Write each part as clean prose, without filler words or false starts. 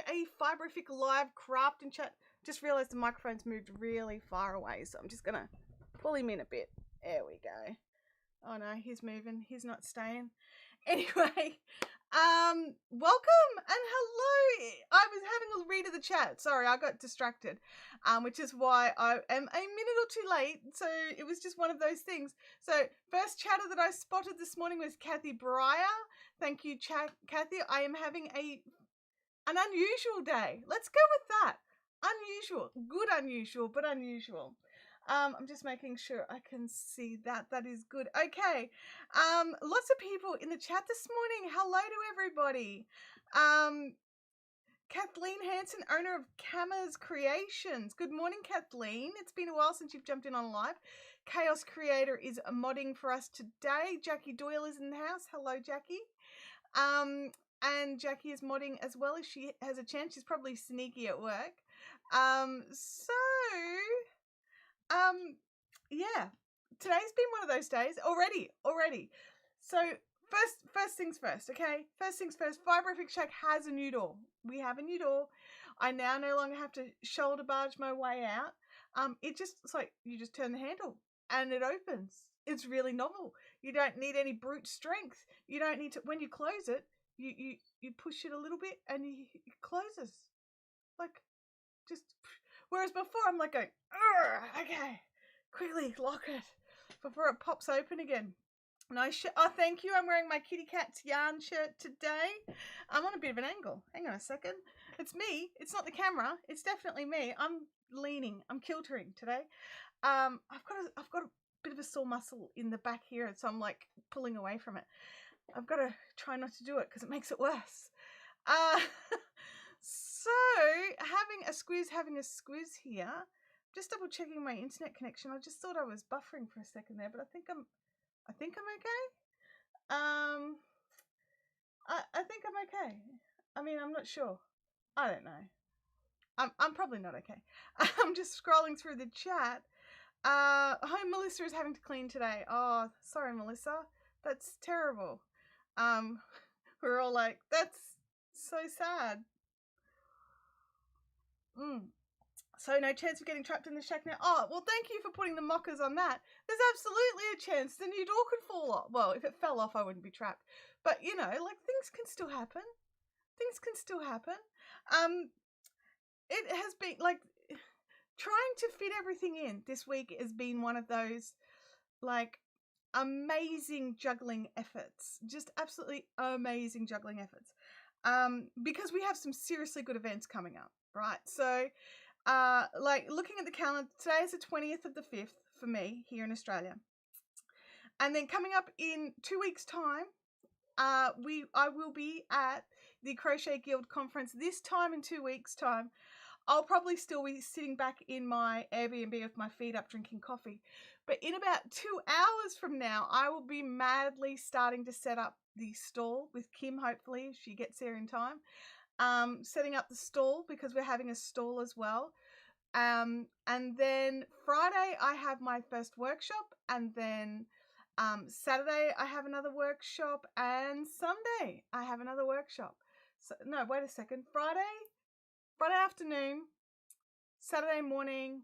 A Fiberific live craft and chat. Just realized the microphone's moved really far away, so I'm just gonna pull him in a bit. There we go. Oh no, he's moving. He's not staying. Anyway, welcome and hello. I was having a read of the chat. Sorry, I got distracted, which is why I am a minute or two late. So it was just one of those things. So first chatter that I spotted this morning was Kathy Breyer. Thank you, Kathy. I am having an unusual day. Let's go with that. Unusual. Good unusual, but unusual. I'm just making sure I can see that. That is good. Okay. Lots of people in the chat this morning. Hello to everybody. Kathleen Hanson, owner of Camas Creations. Good morning, Kathleen. It's been a while since you've jumped in on live. Chaos Creator is modding for us today. Jackie Doyle is in the house. Hello, Jackie. And Jackie is modding as well if she has a chance. She's probably sneaky at work. Yeah, today's been one of those days already. So first things first, okay? First things first, Fiberific Shack has a new door. We have a new door. I now no longer have to shoulder barge my way out. It's like you just turn the handle and it opens. It's really novel. You don't need any brute strength. You don't need to, when you close it, you push it a little bit and it closes. Like, just, whereas before I'm like going, okay, quickly lock it before it pops open again. Nice shirt. Oh, thank you. I'm wearing my Kitty Cat's yarn shirt today. I'm on a bit of an angle. Hang on a second. It's me. It's not the camera. It's definitely me. I'm leaning. I'm kiltering today. I've got a bit of a sore muscle in the back here, so I'm like pulling away from it. I've got to try not to do it because it makes it worse. So having a squiz here. Just double checking my internet connection. I just thought I was buffering for a second there, but I think I'm okay. I think I'm okay. I mean, I'm not sure. I don't know. I'm probably not okay. I'm just scrolling through the chat. Home Melissa is having to clean today. Oh, sorry, Melissa. That's terrible. We're all like, that's so sad. So no chance of getting trapped in the shack now. Oh, well, thank you for putting the mockers on that. There's absolutely a chance the new door could fall off. Well, if it fell off, I wouldn't be trapped. But, you know, like, things can still happen. It has been, like, trying to fit everything in this week has been one of those, like, amazing juggling efforts. Just absolutely amazing juggling efforts. Because we have some seriously good events coming up, right? So, like, looking at the calendar, today is the 20th of the 5th for me here in Australia. And then coming up in 2 weeks' time, I will be at the Crochet Guild conference this time in 2 weeks' time, I'll probably still be sitting back in my Airbnb with my feet up drinking coffee. But in about 2 hours from now, I will be madly starting to set up the stall with Kim, hopefully, if she gets here in time. Setting up the stall because we're having a stall as well. And then Friday, I have my first workshop. And then Saturday, I have another workshop. And Sunday, I have another workshop. So, no, wait a second. Friday afternoon, Saturday morning,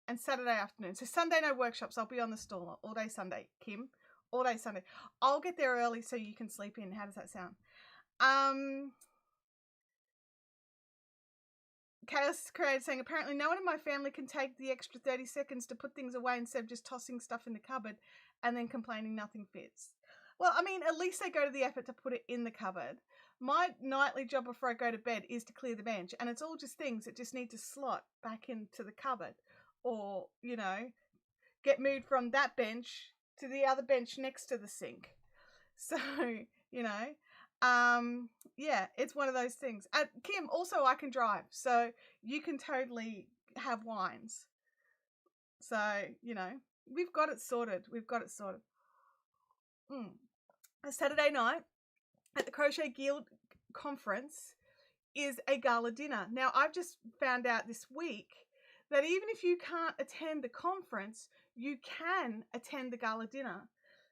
and Saturday afternoon. So Sunday, no workshops. I'll be on the stall all day Sunday, Kim. All day Sunday. I'll get there early so you can sleep in. How does that sound? Chaos Creator saying, apparently no one in my family can take the extra 30 seconds to put things away instead of just tossing stuff in the cupboard and then complaining nothing fits. Well, I mean, at least they go to the effort to put it in the cupboard. My nightly job before I go to bed is to clear the bench, and it's all just things that just need to slot back into the cupboard or, you know, get moved from that bench to the other bench next to the sink. So, you know, yeah, it's one of those things. And Kim, also I can drive, so you can totally have wines. So, you know, we've got it sorted. A Saturday night at the Crochet Guild conference is a gala dinner. Now, I've just found out this week that even if you can't attend the conference, you can attend the gala dinner.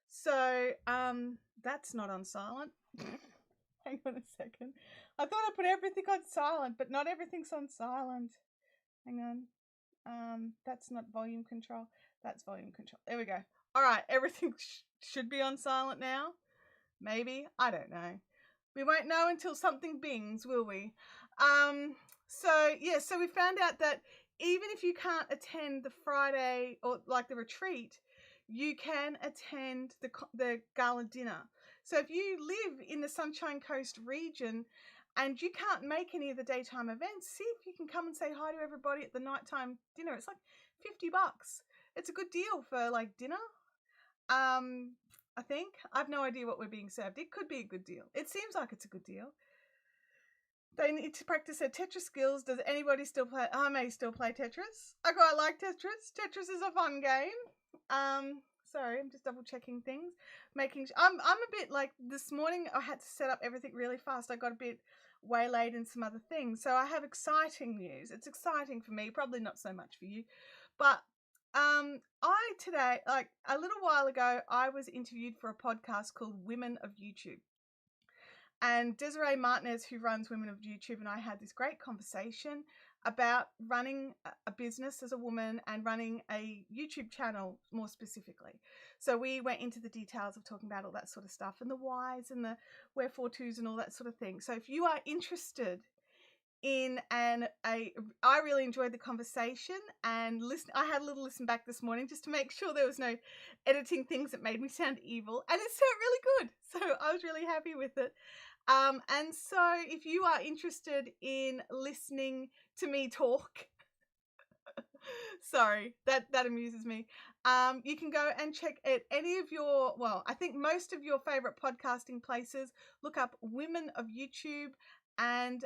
So, that's not on silent. Hang on a second. I thought I put everything on silent, but not everything's on silent. Hang on. That's not volume control. That's volume control. There we go. All right. Everything should be on silent now. Maybe. I don't know. We won't know until something bings, will we? So we found out that even if you can't attend the Friday or like the retreat, you can attend the gala dinner. So if you live in the Sunshine Coast region and you can't make any of the daytime events, see if you can come and say hi to everybody at the nighttime dinner. It's like $50. It's a good deal for like dinner. I think. I have no idea what we're being served. It could be a good deal. It seems like it's a good deal. They need to practice their Tetris skills. Does anybody still play? I may still play Tetris. I quite like Tetris. Tetris is a fun game. Sorry, I'm just double checking things. I'm a bit like this morning I had to set up everything really fast. I got a bit waylaid in some other things. So I have exciting news. It's exciting for me, probably not so much for you. But today, like a little while ago, I was interviewed for a podcast called Women of YouTube. And Desiree Martinez, who runs Women of YouTube, and I had this great conversation about running a business as a woman and running a YouTube channel more specifically. So we went into the details of talking about all that sort of stuff and the whys and the wherefore tos and all that sort of thing. So if you are interested in I really enjoyed the conversation and I had a little listen back this morning just to make sure there was no editing things that made me sound evil, and it sounded really good. So I was really happy with it. And so if you are interested in listening to me talk, sorry, that amuses me. You can go and check at any of I think most of your favorite podcasting places. Look up Women of YouTube, and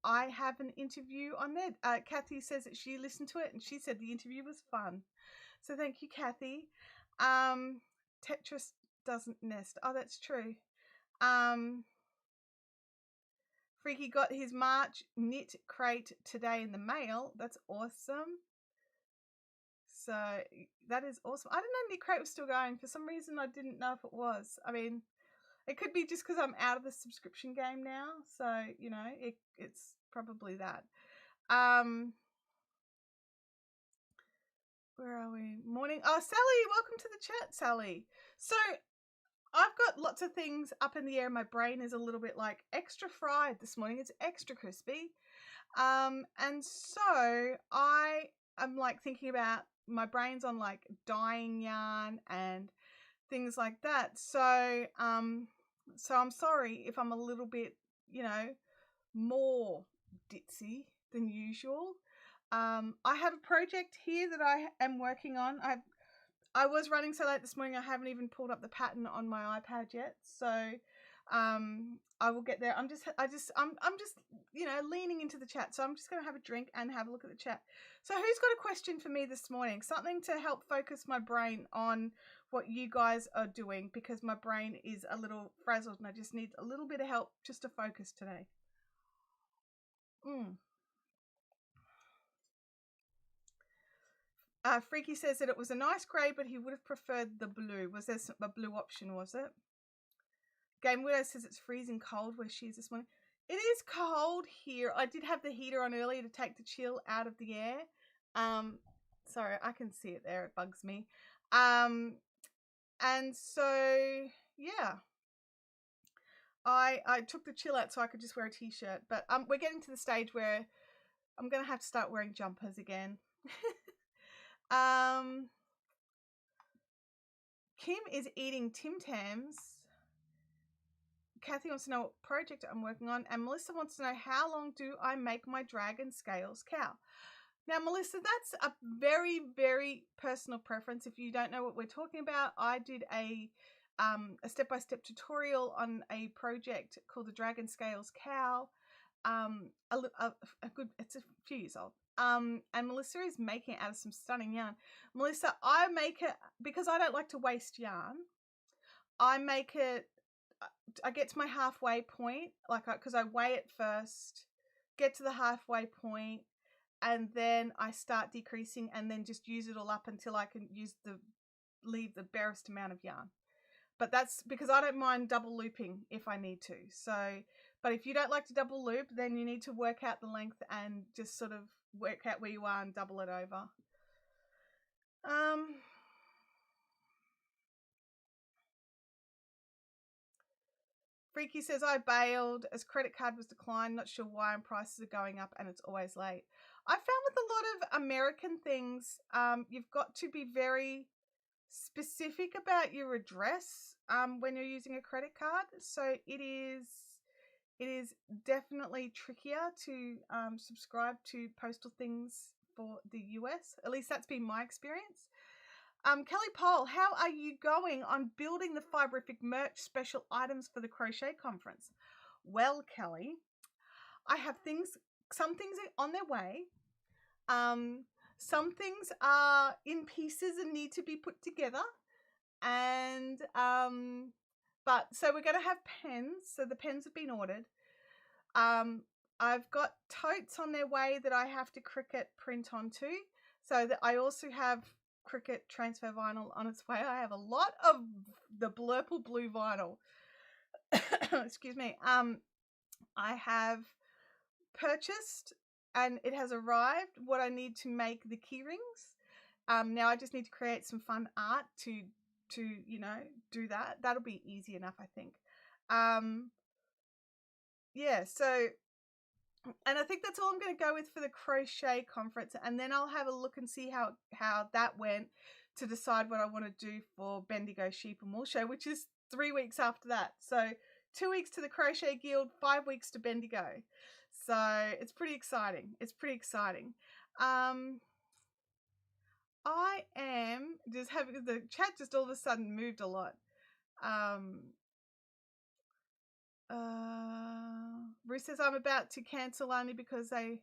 I have an interview on there. Kathy says that she listened to it and she said the interview was fun. So thank you, Kathy. Tetris doesn't nest. Oh, that's true. Freaky got his March knit crate today in the mail. That's awesome. So that is awesome. I didn't know knit crate was still going. For some reason, I didn't know if it was. I mean, it could be just because I'm out of the subscription game now. So, you know, it's probably that. Where are we? Morning. Oh, Sally, welcome to the chat, Sally. So I've got lots of things up in the air. My brain is a little bit like extra fried this morning. It's extra crispy. And so I'm like thinking about my brain's on like dyeing yarn and things like that. So I'm sorry if I'm a little bit, you know, more ditzy than usual. I have a project here that I am working on. I was running so late this morning, I haven't even pulled up the pattern on my iPad yet. So I will get there. I'm just you know, leaning into the chat. So I'm just going to have a drink and have a look at the chat. So who's got a question for me this morning? Something to help focus my brain on what you guys are doing, because my brain is a little frazzled and I just need a little bit of help just to focus today. Freaky says that it was a nice grey, but he would have preferred the blue. Was there a blue option, was it? Game Widow says it's freezing cold where she is this morning. It is cold here. I did have the heater on earlier to take the chill out of the air. Sorry, I can see it there. It bugs me. And so, yeah. I took the chill out so I could just wear a t-shirt. But we're getting to the stage where I'm going to have to start wearing jumpers again. Kim is eating Tim Tams. Kathy wants to know what project I'm working on. And Melissa wants to know, how long do I make my dragon scales cow? Now, Melissa, that's a very, very personal preference. If you don't know what we're talking about, I did a step-by-step tutorial on a project called the Dragon Scales Cow. It's a few years old. And Melissa is making it out of some stunning yarn. Melissa, I make it because I don't like to waste yarn. I get to my halfway point, because I weigh it first, get to the halfway point, and then I start decreasing, and then just use it all up until I can leave the barest amount of yarn. But that's because I don't mind double looping if I need to. So, but if you don't like to double loop, then you need to work out the length and just sort of work out where you are and double it over. Freaky says, I bailed as credit card was declined. Not sure why, and prices are going up and it's always late. I found with a lot of American things, you've got to be very specific about your address when you're using a credit card. So it is definitely trickier to subscribe to postal things for the US. At least that's been my experience. Kelly Pole, how are you going on building the Fiberific merch special items for the crochet conference? Well, Kelly, I have some things are on their way. Some things are in pieces and need to be put together. And, so we're going to have pens. So the pens have been ordered. I've got totes on their way that I have to Cricut print onto. So that I also have Cricut transfer vinyl on its way. I have a lot of the Blurple Blue vinyl. Excuse me. I have purchased and it has arrived what I need to make the key rings. Now I just need to create some fun art to do that. That'll be easy enough, I think. Yeah, so, and I think that's all I'm going to go with for the crochet conference, and then I'll have a look and see how that went to decide what I want to do for Bendigo Sheep and Wool Show, which is 3 weeks after that. So 2 weeks to the Crochet Guild, 5 weeks to Bendigo. So it's pretty exciting. I am just having the chat just all of a sudden moved a lot. Bruce says I'm about to cancel only because they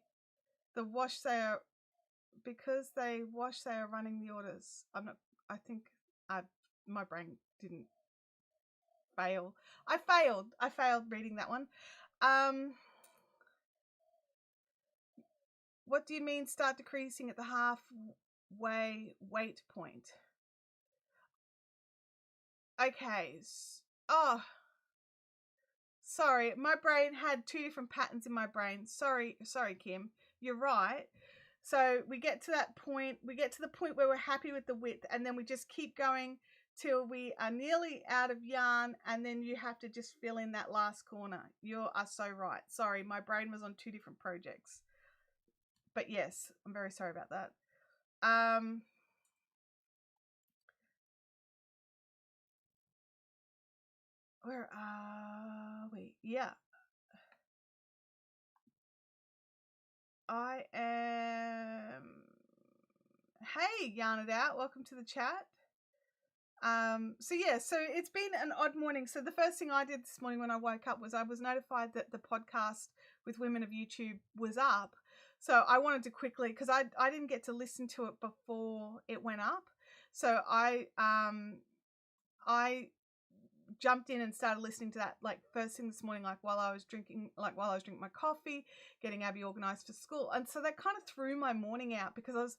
wash they are running the orders. I think my brain didn't fail. I failed reading that one. What do you mean start decreasing at the halfway weight point? Okay. Oh, sorry. My brain had two different patterns in my brain. Sorry, Kim. You're right. So we get to that point. We get to the point where we're happy with the width, and then we just keep going till we are nearly out of yarn, and then you have to just fill in that last corner. You are so right. Sorry, my brain was on two different projects. But yes, I'm very sorry about that. Where are we? Yeah. I am... Hey, Yarn It Out. Welcome to the chat. So yeah, so it's been an odd morning. So the first thing I did this morning when I woke up was I was notified that the podcast with Women of YouTube was up. So I wanted to quickly, because I didn't get to listen to it before it went up. So I jumped in and started listening to that like first thing this morning, like while I was drinking my coffee, getting Abby organized for school. And so that kind of threw my morning out because I was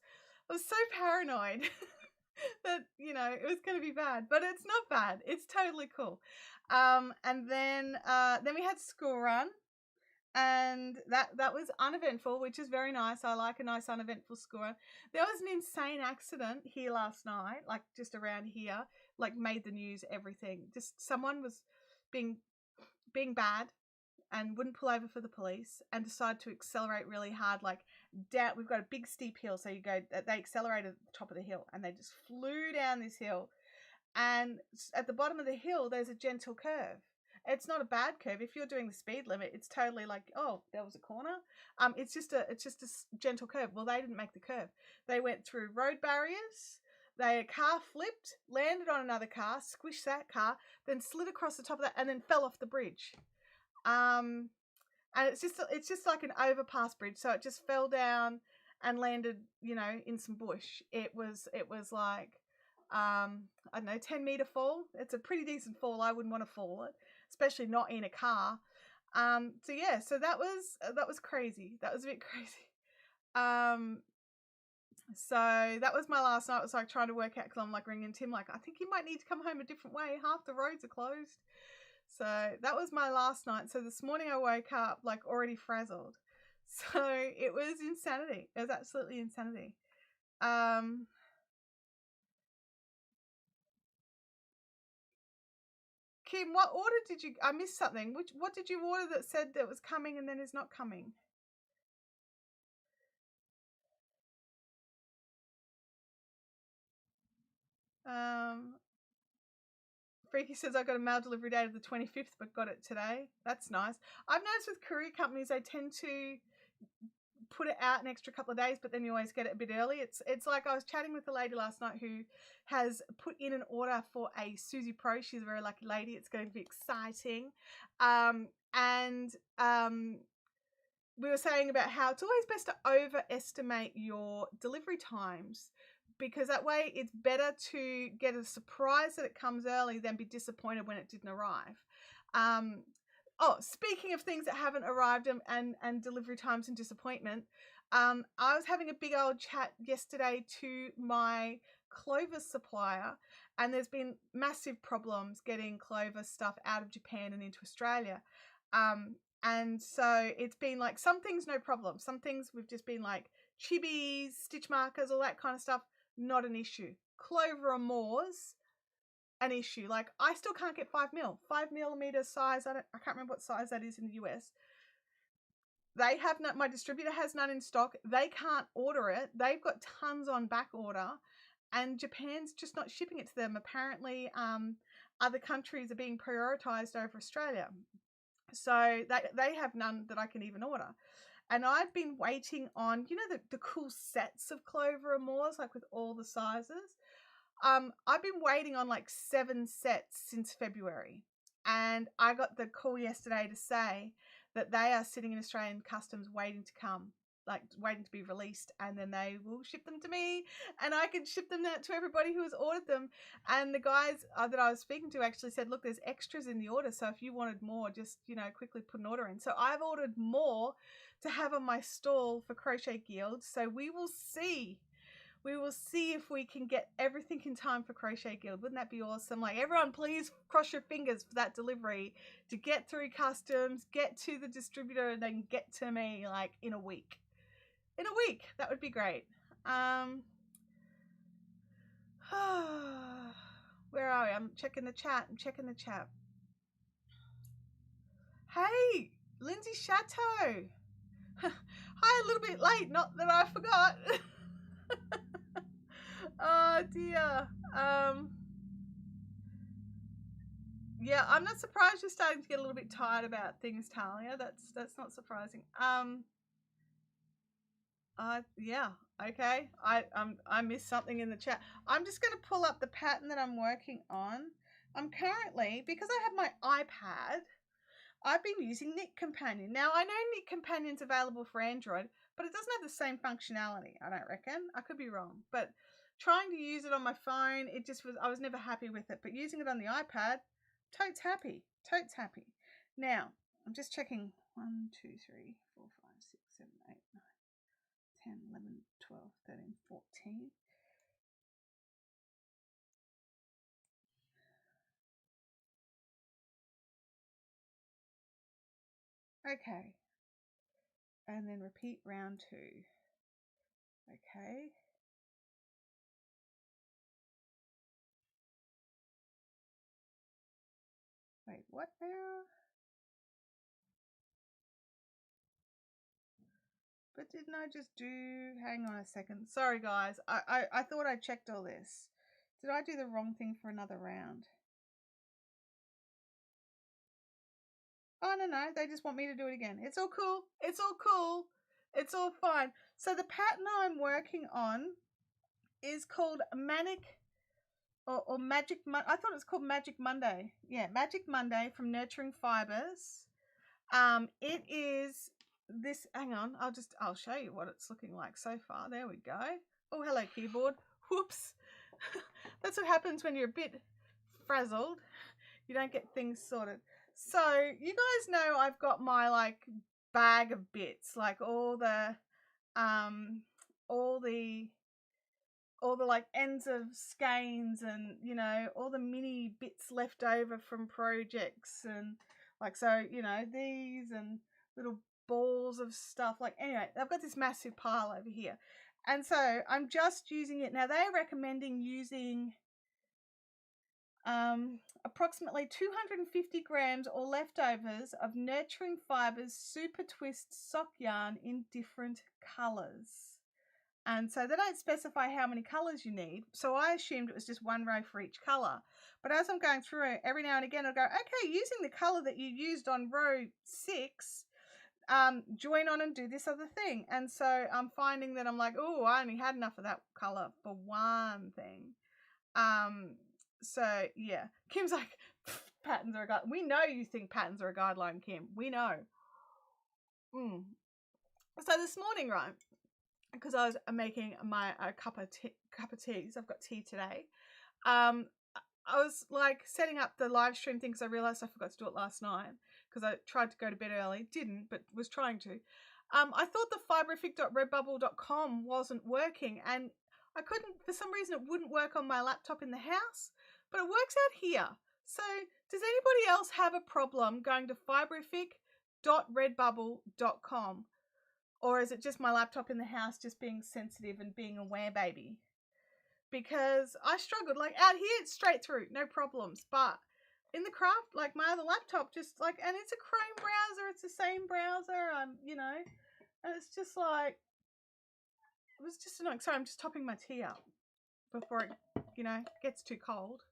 so paranoid that, you know, it was going to be bad, but it's not bad. It's totally cool. And then we had school run, and that was uneventful, which is very nice. I like a nice uneventful school run. There was an insane accident here last night, like just around here, like made the news, everything. Just someone was being bad and wouldn't pull over for the police and decided to accelerate really hard, like down. We've got a big steep hill, so they accelerated at the top of the hill and they just flew down this hill, and at the bottom of the hill there's a gentle curve. It's not a bad curve. If you're doing the speed limit, it's totally like, oh, there was a corner. It's just a gentle curve. Well, they didn't make the curve. They went through road barriers. Their car flipped, landed on another car, squished that car, then slid across the top of that, and then fell off the bridge. And it's just like an overpass bridge, so it just fell down and landed, you know, in some bush. It was like I don't know, 10-meter fall. It's a pretty decent fall. I wouldn't want to fall it, especially not in a car. So yeah, so that was crazy. That was a bit crazy. So that was my last night. It was like trying to work out, because I'm like ringing Tim, like, I think you might need to come home a different way. Half the roads are closed. So that was my last night. So this morning I woke up like already frazzled. So it was insanity. It was absolutely insanity. Kim, what order did you, I missed something. What did you order that said that was coming and then is not coming? Freaky says I got a mail delivery date of the 25th, but got it today. That's nice. I've noticed with courier companies, they tend to put it out an extra couple of days, but then you always get it a bit early. It's like I was chatting with a lady last night who has put in an order for a Susie Pro. She's a very lucky lady. It's going to be exciting. We were saying about how it's always best to overestimate your delivery times, because that way it's better to get a surprise that it comes early than be disappointed when it didn't arrive. Speaking of things that haven't arrived and delivery times and disappointment, I was having a big old chat yesterday to my clover supplier, and there's been massive problems getting clover stuff out of Japan and into Australia. And so it's been like, some things no problem. Some things we've just been like chibis, stitch markers, all that kind of stuff, not an issue. Clover or more's an issue. Like, I still can't get 5mm size. I can't remember what size that is in the US. They have not, my distributor has none in stock. They can't order it. They've got tons on back order, and Japan's just not shipping it to them. Apparently, other countries are being prioritized over Australia. So they have none that I can even order. And I've been waiting on, you know, the cool sets of clover and more's, like with all the sizes. I've been waiting on like 7 sets since February. And I got the call yesterday to say that they are sitting in Australian customs waiting to come, like waiting to be released, and then they will ship them to me, and I can ship them out to everybody who has ordered them. And the guys that I was speaking to actually said, look, there's extras in the order, so if you wanted more, just, you know, quickly put an order in. So I've ordered more to have on my stall for Crochet Guild. So we will see if we can get everything in time for Crochet Guild. Wouldn't that be awesome? Like, everyone, please cross your fingers for that delivery to get through customs, get to the distributor, and then get to me like in a week. That would be great. Where are we? I'm checking the chat. Hey, Lindsay Chateau. Hi, a little bit late. Not that I forgot. Oh dear. Yeah, I'm not surprised you're starting to get a little bit tired about things, Talia. That's not surprising. Yeah, okay. I missed something in the chat. I'm just going to pull up the pattern that I'm working on. I'm currently, because I have my iPad, I've been using Knit Companion. Now, I know Knit Companion's available for Android, but it doesn't have the same functionality, I don't reckon. I could be wrong. But trying to use it on my phone, I was never happy with it. But using it on the iPad, totes happy. Totes happy. Now, I'm just checking 1, 2, 3, 4, 5, 6, 7, 8, 9, 10, 11, 12, 13, 14. Okay. And then repeat round 2. Okay. Wait, what now? But didn't I just do... Hang on a second. Sorry, guys. I thought I checked all this. Did I do the wrong thing for another round? Oh, no. They just want me to do it again. It's all cool. It's all cool. It's all fine. So the pattern I'm working on is called Manic or Magic Monday. I thought it was called Magic Monday. Yeah, Magic Monday from Nurturing Fibers. It is this, hang on, I'll show you what it's looking like so far. There we go. Oh, hello keyboard. Whoops. That's what happens when you're a bit frazzled. You don't get things sorted. So you guys know I've got my like bag of bits, like all the like ends of skeins and, you know, all the mini bits left over from projects and like, so, you know, these and little balls of stuff. Like, anyway, I've got this massive pile over here. And so I'm just using it. Now, they're recommending using approximately 250 grams or leftovers of Nurturing Fibers Super Twist sock yarn in different colours. And so they don't specify how many colours you need. So I assumed it was just one row for each colour. But as I'm going through it, every now and again I'll go, okay, using the colour that you used on row 6, join on and do this other thing. And so I'm finding that I'm like, oh, I only had enough of that colour for one thing. So yeah, Kim's like, patterns are a guide. We know you think patterns are a guideline, Kim. We know. So this morning, right, because I was making my cup of teas. I've got tea today. I was like setting up the live stream thing because I realized I forgot to do it last night because I tried to go to bed early, didn't, but was trying to. I thought the Fiberific.redbubble.com wasn't working, and I couldn't, for some reason it wouldn't work on my laptop in the house, but it works out here. So does anybody else have a problem going to Fiberific.redbubble.com? Or is it just my laptop in the house just being sensitive and being a werebaby? Because I struggled. Like out here, it's straight through, no problems. But in the craft, like my other laptop, just like, and it's a Chrome browser. It's the same browser. You know, and it's just like, it was just annoying. Sorry, I'm just topping my tea up before it, you know, gets too cold.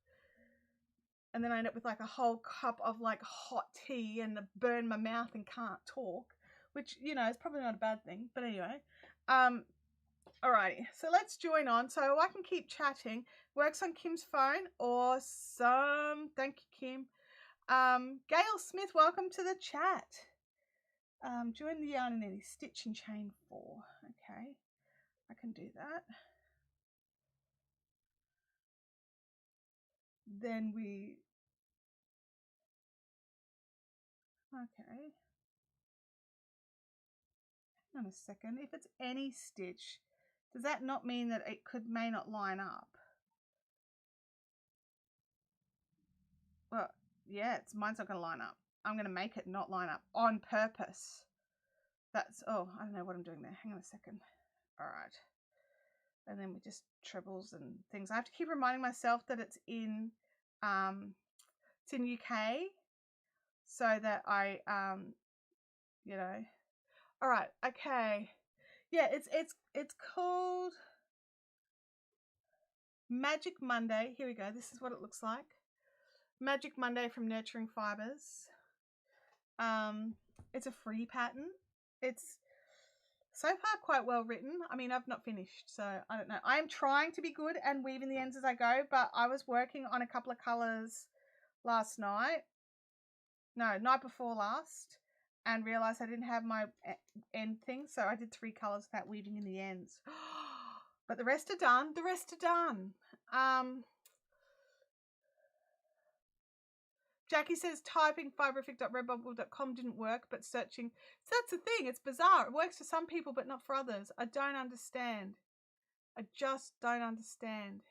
And then I end up with like a whole cup of like hot tea and burn my mouth and can't talk. Which, you know, is probably not a bad thing. But anyway, alrighty. So let's join on. So I can keep chatting. Works on Kim's phone. Awesome. Thank you, Kim. Gail Smith, welcome to the chat. Join the yarn and any stitch and chain 4. Okay, I can do that. Then we... Okay. Hang on a second. If it's any stitch, does that not mean that it may not line up? Well, yeah, mine's not going to line up. I'm going to make it not line up on purpose. That's, oh, I don't know what I'm doing there. Hang on a second. All right. And then we just trebles and things. I have to keep reminding myself that it's in UK so that I, you know. All right. Okay. Yeah, it's called Magic Monday. Here we go. This is what it looks like. Magic Monday from Nurturing Fibers. It's a free pattern. It's So far, quite well written. I mean, I've not finished, so I don't know. I am trying to be good and weaving the ends as I go, but I was working on a couple of colours last night. No, night before last, and realised I didn't have my end thing, so I did 3 colours without weaving in the ends. But the rest are done. The rest are done. Jackie says typing fiberific.redbubble.com didn't work, but searching. So that's the thing. It's bizarre. It works for some people, but not for others. I don't understand. I just don't understand.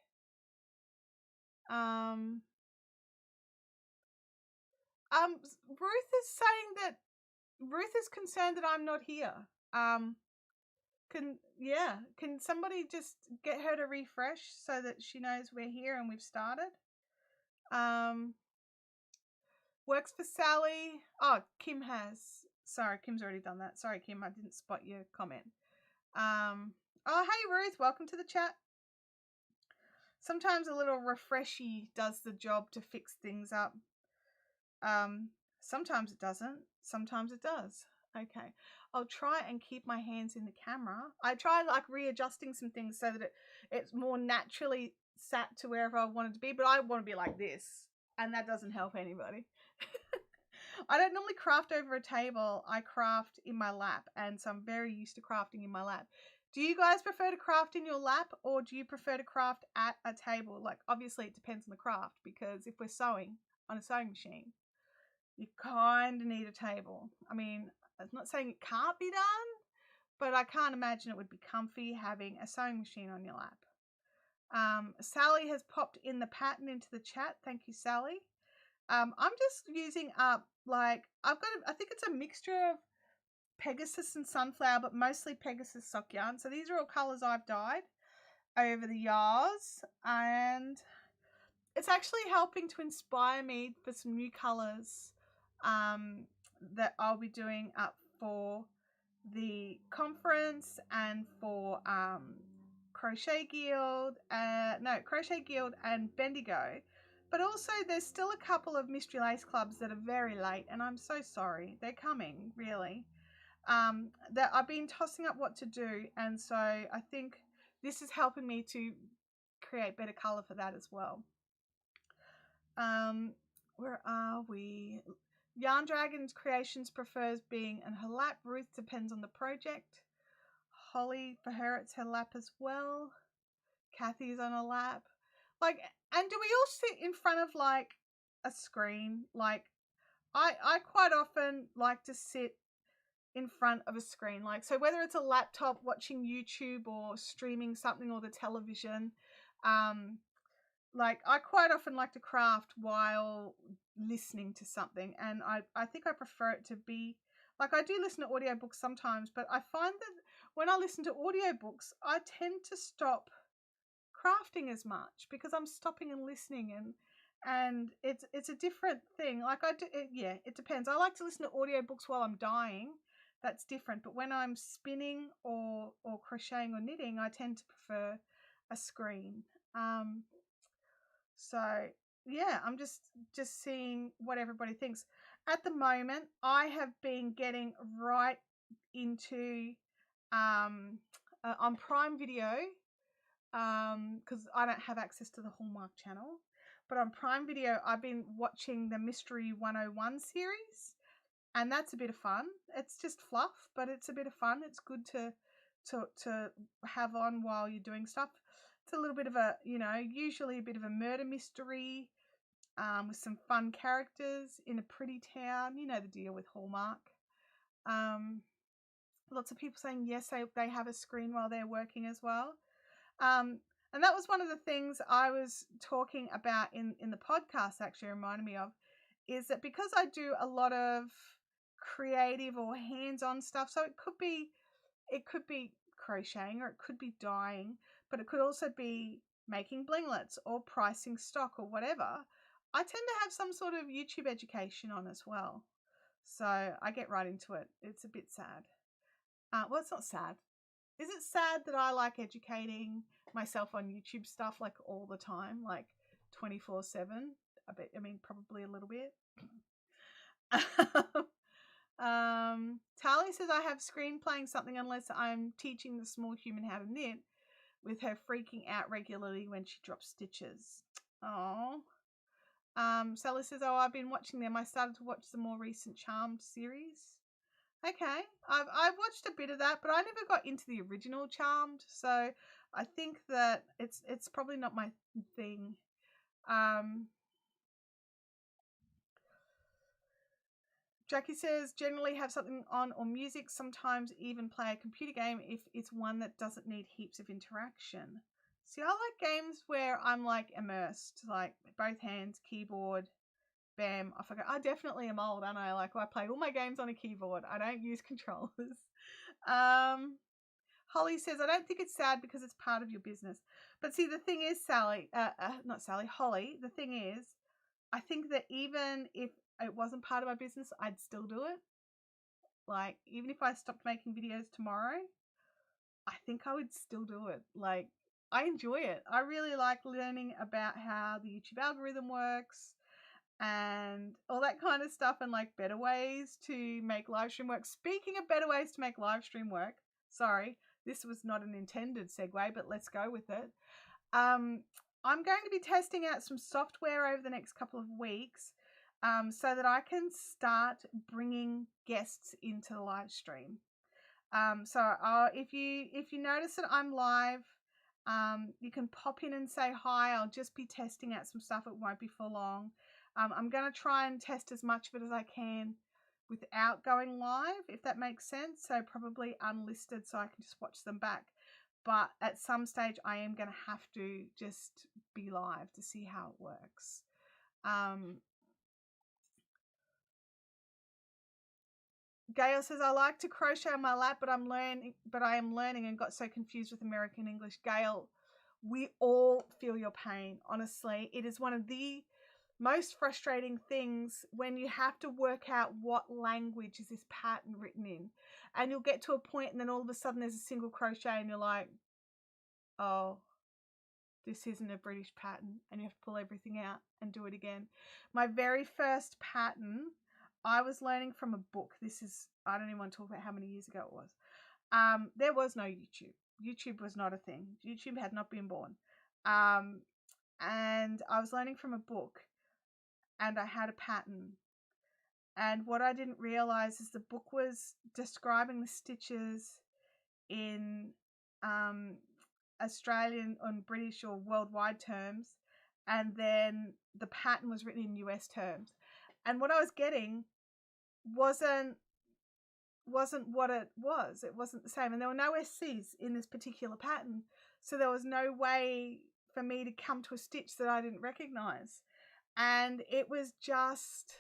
Ruth is saying that Ruth is concerned that I'm not here. Can somebody just get her to refresh so that she knows we're here and we've started? Works for Sally. Oh, Kim has. Sorry, Kim's already done that. Sorry, Kim, I didn't spot your comment. Oh, hey, Ruth. Welcome to the chat. Sometimes a little refreshy does the job to fix things up. Sometimes it doesn't. Sometimes it does. Okay. I'll try and keep my hands in the camera. I try like readjusting some things so that it's more naturally sat to wherever I want it to be, but I want to be like this, and that doesn't help anybody. I don't normally craft over a table. I craft in my lap, and so I'm very used to crafting in my lap. Do you guys prefer to craft in your lap, or do you prefer to craft at a table? Like, obviously it depends on the craft, because if we're sewing on a sewing machine, you kind of need a table. I mean, I'm not saying it can't be done, but I can't imagine it would be comfy having a sewing machine on your lap. Sally has popped in the pattern into the chat. Thank you, Sally. I'm just using up, like, I think it's a mixture of Pegasus and Sunflower, but mostly Pegasus sock yarn. So these are all colours I've dyed over the years, and it's actually helping to inspire me for some new colours that I'll be doing up for the conference and for Crochet Guild and Bendigo. But also there's still a couple of Mystery Lace clubs that are very late, and I'm so sorry. They're coming, really. That I've been tossing up what to do, and so I think this is helping me to create better colour for that as well. Where are we? Yarn Dragons Creations prefers being in her lap. Ruth depends on the project. Holly, for her, it's her lap as well. Kathy's on a lap. Like, and do we all sit in front of like a screen? Like, I quite often like to sit in front of a screen. Like, so whether it's a laptop watching YouTube or streaming something, or the television, like I quite often like to craft while listening to something, and I think I prefer it to be like, I do listen to audiobooks sometimes, but I find that when I listen to audiobooks, I tend to stop crafting as much because I'm stopping and listening, and it's a different thing. Like it depends. I like to listen to audiobooks while I'm dyeing. That's different. But when I'm spinning or crocheting or knitting, I tend to prefer a screen. So yeah, I'm just seeing what everybody thinks. At the moment, I have been getting right into on Prime Video, because I don't have access to the Hallmark channel, but on Prime Video I've been watching the Mystery 101 series, and that's a bit of fun. It's just fluff, but it's a bit of fun. It's good to have on while you're doing stuff. It's a little bit of a, usually a bit of a murder mystery, with some fun characters in a pretty town. You know the deal with Hallmark. Lots of people saying yes, they have a screen while they're working as well. And that was one of the things I was talking about in the podcast, actually reminded me of, is that because I do a lot of creative or hands-on stuff, so it could be crocheting, or it could be dyeing, but it could also be making blinglets or pricing stock or whatever. I tend to have some sort of YouTube education on as well. So I get right into it. It's a bit sad. Well, it's not sad. Is it sad that I like educating myself on YouTube stuff like all the time, like 24/7? I mean, probably a little bit. Tali says, I have screen playing something unless I'm teaching the small human how to knit, with her freaking out regularly when she drops stitches. Oh. Sally says, oh, I've been watching them. I started to watch the more recent Charmed series. Okay. I've watched a bit of that, but I never got into the original Charmed, so I think that it's probably not my thing. Jackie says, generally have something on or music, sometimes even play a computer game if it's one that doesn't need heaps of interaction. See, I like games where I'm like immersed, like both hands, keyboard, bam, off I go. I definitely am old, aren't I? Like, I play all my games on a keyboard. I don't use controllers. Holly says, I don't think it's sad because it's part of your business. But see, the thing is, Holly, the thing is, I think that even if it wasn't part of my business, I'd still do it. Like, even if I stopped making videos tomorrow, I think I would still do it. Like, I enjoy it. I really like learning about how the YouTube algorithm works and all that kind of stuff, and like better ways to make live stream work. Speaking of better ways to make live stream work, sorry, this was not an intended segue, but let's go with it. I'm going to be testing out some software over the next couple of weeks, so that I can start bringing guests into the live stream. If you notice that I'm live, you can pop in and say hi. I'll just be testing out some stuff. It won't be for long. I'm going to try and test as much of it as I can without going live, if that makes sense. So probably unlisted so I can just watch them back. But at some stage, I am going to have to just be live to see how it works. Gail says, I like to crochet on my lap, but I am learning and got so confused with American English. Gail, we all feel your pain, honestly. It is one of the most frustrating things when you have to work out what language is this pattern written in. And you'll get to a point and then all of a sudden there's a single crochet and you're like, oh, this isn't a British pattern, and you have to pull everything out and do it again. My very first pattern, I was learning from a book. I don't even want to talk about how many years ago it was. There was no YouTube. YouTube was not a thing. YouTube had not been born. And I was learning from a book, and I had a pattern. And what I didn't realize is the book was describing the stitches in Australian and British or worldwide terms, and then the pattern was written in US terms. And what I was getting wasn't what it was. It wasn't the same. And there were no SCs in this particular pattern. So there was no way for me to come to a stitch that I didn't recognize. And it was just,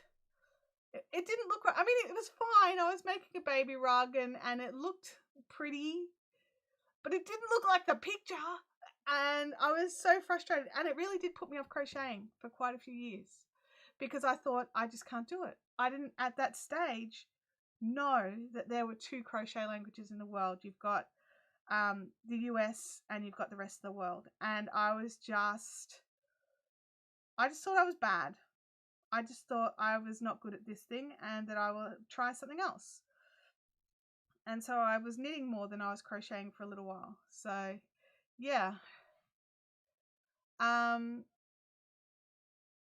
it didn't look right. I mean, it was fine. I was making a baby rug and it looked pretty, but it didn't look like the picture. And I was so frustrated. And it really did put me off crocheting for quite a few years, because I thought, I just can't do it. I didn't, at that stage, know that there were two crochet languages in the world. You've got the US and you've got the rest of the world. And I just thought I was bad. I just thought I was not good at this thing and that I will try something else. And so I was knitting more than I was crocheting for a little while. So, yeah.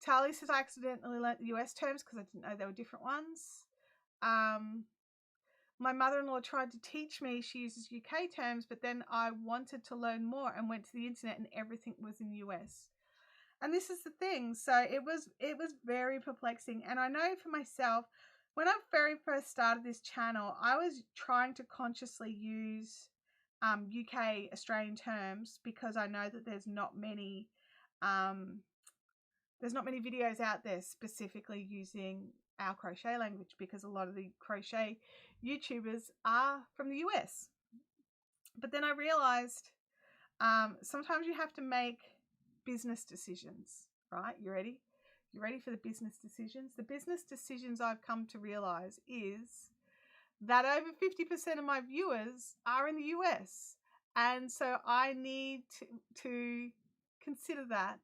Tali says I accidentally learnt the US terms because I didn't know there were different ones. My mother-in-law tried to teach me. She uses UK terms, but then I wanted to learn more and went to the internet and everything was in US. And this is the thing. So it was very perplexing. And I know for myself, when I very first started this channel, I was trying to consciously use UK Australian terms, because I know that there's not many videos out there specifically using our crochet language, because a lot of the crochet YouTubers are from the US. But then I realized sometimes you have to make business decisions, right? You ready? You ready for the business decisions? The business decisions I've come to realize is that over 50% of my viewers are in the US. And so I need to consider that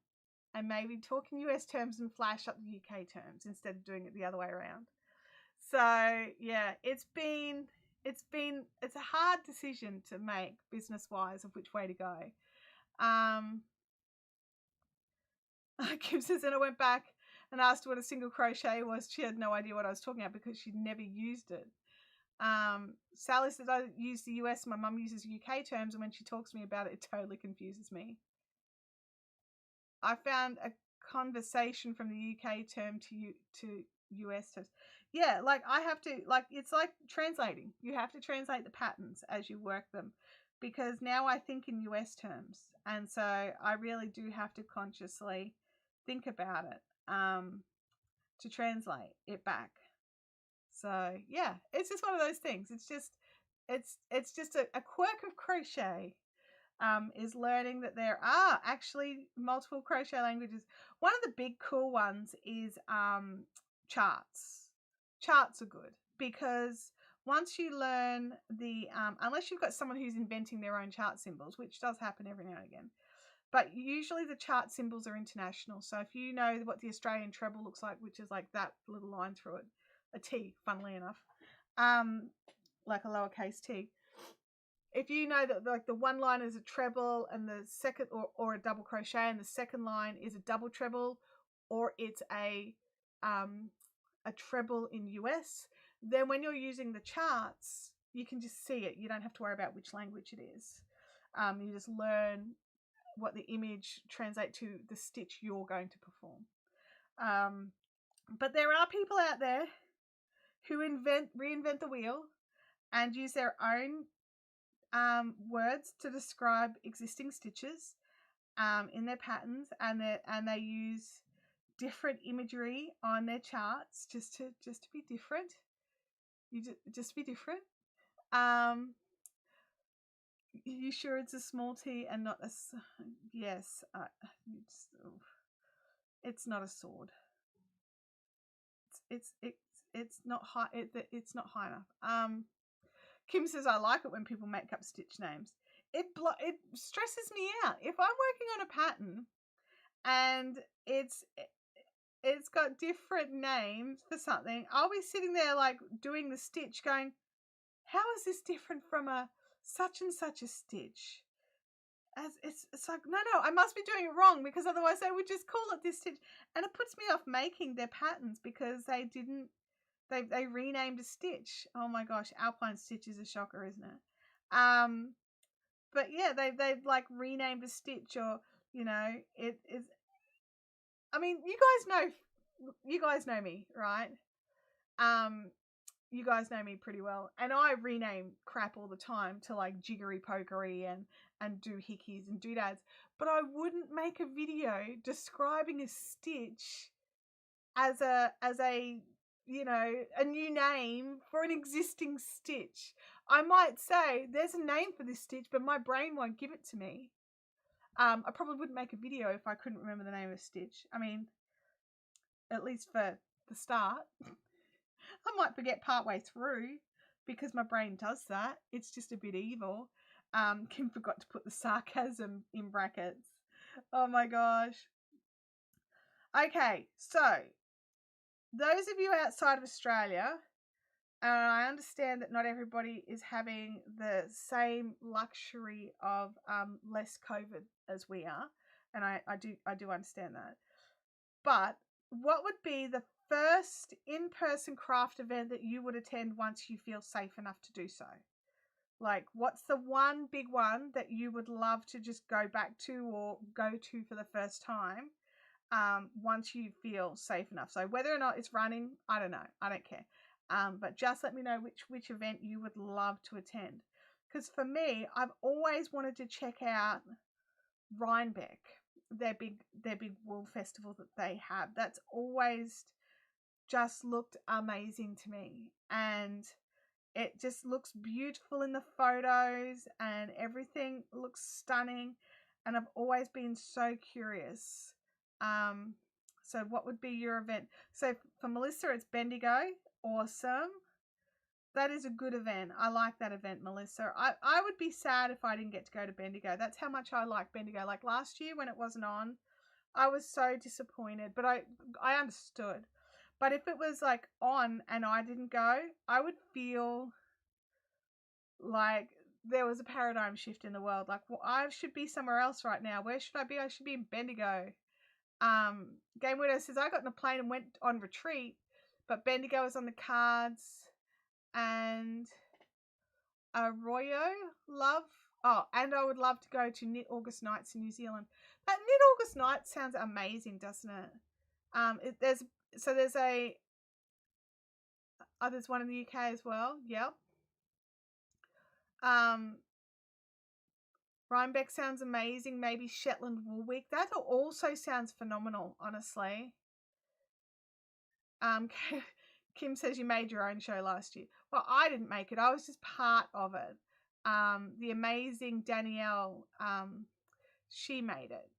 and maybe talk in US terms and flash up the UK terms instead of doing it the other way around. So yeah, it's a hard decision to make business wise of which way to go. Kim says, and I went back and asked her what a single crochet was. She had no idea what I was talking about because she'd never used it. Sally says, I use the US, my mum uses UK terms, and when she talks to me about it, it totally confuses me. I found a conversation from the UK term to US terms. Yeah, like I have to, like, it's like translating. You have to translate the patterns as you work them, because now I think in US terms, and so I really do have to consciously think about it to translate it back. So yeah, it's just one of those things. It's just a quirk of crochet. Is learning that there are actually multiple crochet languages. One of the big cool ones is charts. Charts are good because once you learn the, unless you've got someone who's inventing their own chart symbols, which does happen every now and again, but usually the chart symbols are international. So if you know what the Australian treble looks like, which is like that little line through it, a T, funnily enough, like a lowercase t. If you know that like the one line is a treble and the second, or a double crochet, and the second line is a double treble, or it's a treble in US, then when you're using the charts, you can just see it. You don't have to worry about which language it is. You just learn what the image translates to the stitch you're going to perform. But there are people out there who reinvent the wheel and use their own words to describe existing stitches in their patterns, and they use different imagery on their charts just to be different. Just be different. You sure it's a small t and not a? Yes, it's not a sword. It's not high. It's not high enough. Kim says, I like it when people make up stitch names. It stresses me out. If I'm working on a pattern and it's got different names for something, I'll be sitting there like doing the stitch going, how is this different from a such and such a stitch? As it's like, no, I must be doing it wrong, because otherwise they would just call it this stitch. And it puts me off making their patterns because they renamed a stitch. Oh my gosh, Alpine stitch is a shocker, isn't it? But yeah, they've like renamed a stitch, or it is. I mean, you guys know me, right? You guys know me pretty well, and I rename crap all the time to like jiggery pokery and doohickeys and doodads. But I wouldn't make a video describing a stitch as a a new name for an existing stitch. I might say there's a name for this stitch, but my brain won't give it to me. I probably wouldn't make a video if I couldn't remember the name of a stitch. I mean, at least for the start. I might forget partway through because my brain does that. It's just a bit evil. Kim forgot to put the sarcasm in brackets. Oh my gosh. Okay, so those of you outside of Australia, and I understand that not everybody is having the same luxury of less COVID as we are, and I do understand that. But what would be the first in-person craft event that you would attend once you feel safe enough to do so? Like, what's the one big one that you would love to just go back to or go to for the first time once you feel safe enough? So whether or not it's running, I don't know. I don't care. But just let me know which event you would love to attend. Because for me, I've always wanted to check out Rhinebeck, their big wool festival that they have. That's always just looked amazing to me, and it just looks beautiful in the photos, and everything looks stunning, and I've always been so curious. So what would be your event? So for Melissa, it's Bendigo. Awesome. That is a good event. I like that event, Melissa. I would be sad if I didn't get to go to Bendigo. That's how much I like Bendigo. Like last year when it wasn't on, I was so disappointed, but I understood. But if it was like on and I didn't go, I would feel like there was a paradigm shift in the world. Like, well, I should be somewhere else right now. Where should I be? I should be in Bendigo. Game Widow says, I got in a plane and went on retreat, but Bendigo was on the cards. And Arroyo, love. Oh, and I would love to go to Knit August Nights in New Zealand. That Knit August Nights sounds amazing, doesn't it? There's one in the UK as well. Yep. Rhinebeck sounds amazing. Maybe Shetland Woolwich. That also sounds phenomenal, honestly. Kim says you made your own show last year. Well, I didn't make it. I was just part of it. The amazing Danielle, she made it.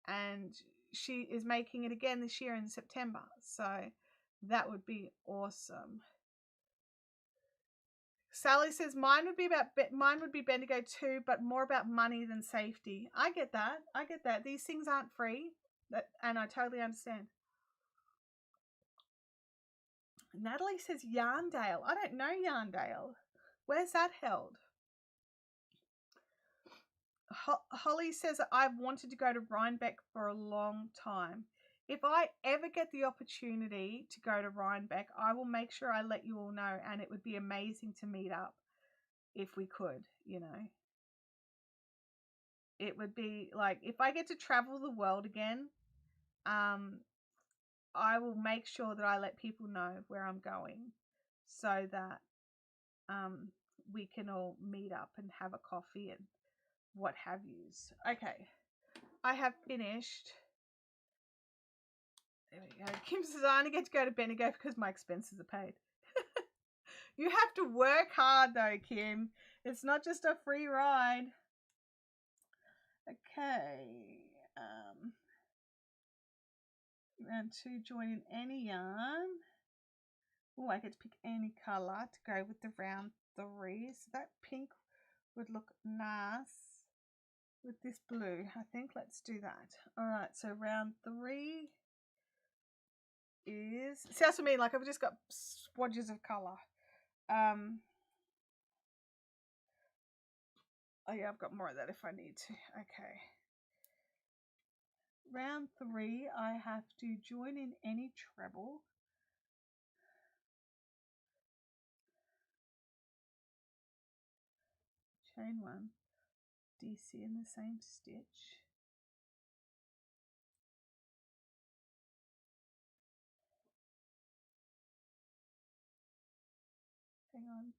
And she is making it again this year in September. So that would be awesome. Sally says mine would be Bendigo too, but more about money than safety. I get that. These things aren't free, and I totally understand. Natalie says Yarndale. I don't know Yarndale. Where's that held? Holly says I've wanted to go to Rhinebeck for a long time. If I ever get the opportunity to go to Rhinebeck, I will make sure I let you all know, and it would be amazing to meet up if we could, you know. It would be like, if I get to travel the world again, I will make sure that I let people know where I'm going so that we can all meet up and have a coffee and what have yous. Okay, I have finished. There we go. Kim says I only get to go to Bendigo because my expenses are paid. You have to work hard though, Kim. It's not just a free ride. Okay. Round 2, join in any yarn. Oh, I get to pick any colour to go with the round 3. So that pink would look nice with this blue. I think let's do that. All right, so round 3 is, see, that's what I mean, like I've just got swatches of colour. Oh yeah, I've got more of that if I need to. Okay. Round 3, I have to join in any treble. Chain 1, DC in the same stitch. Hang on.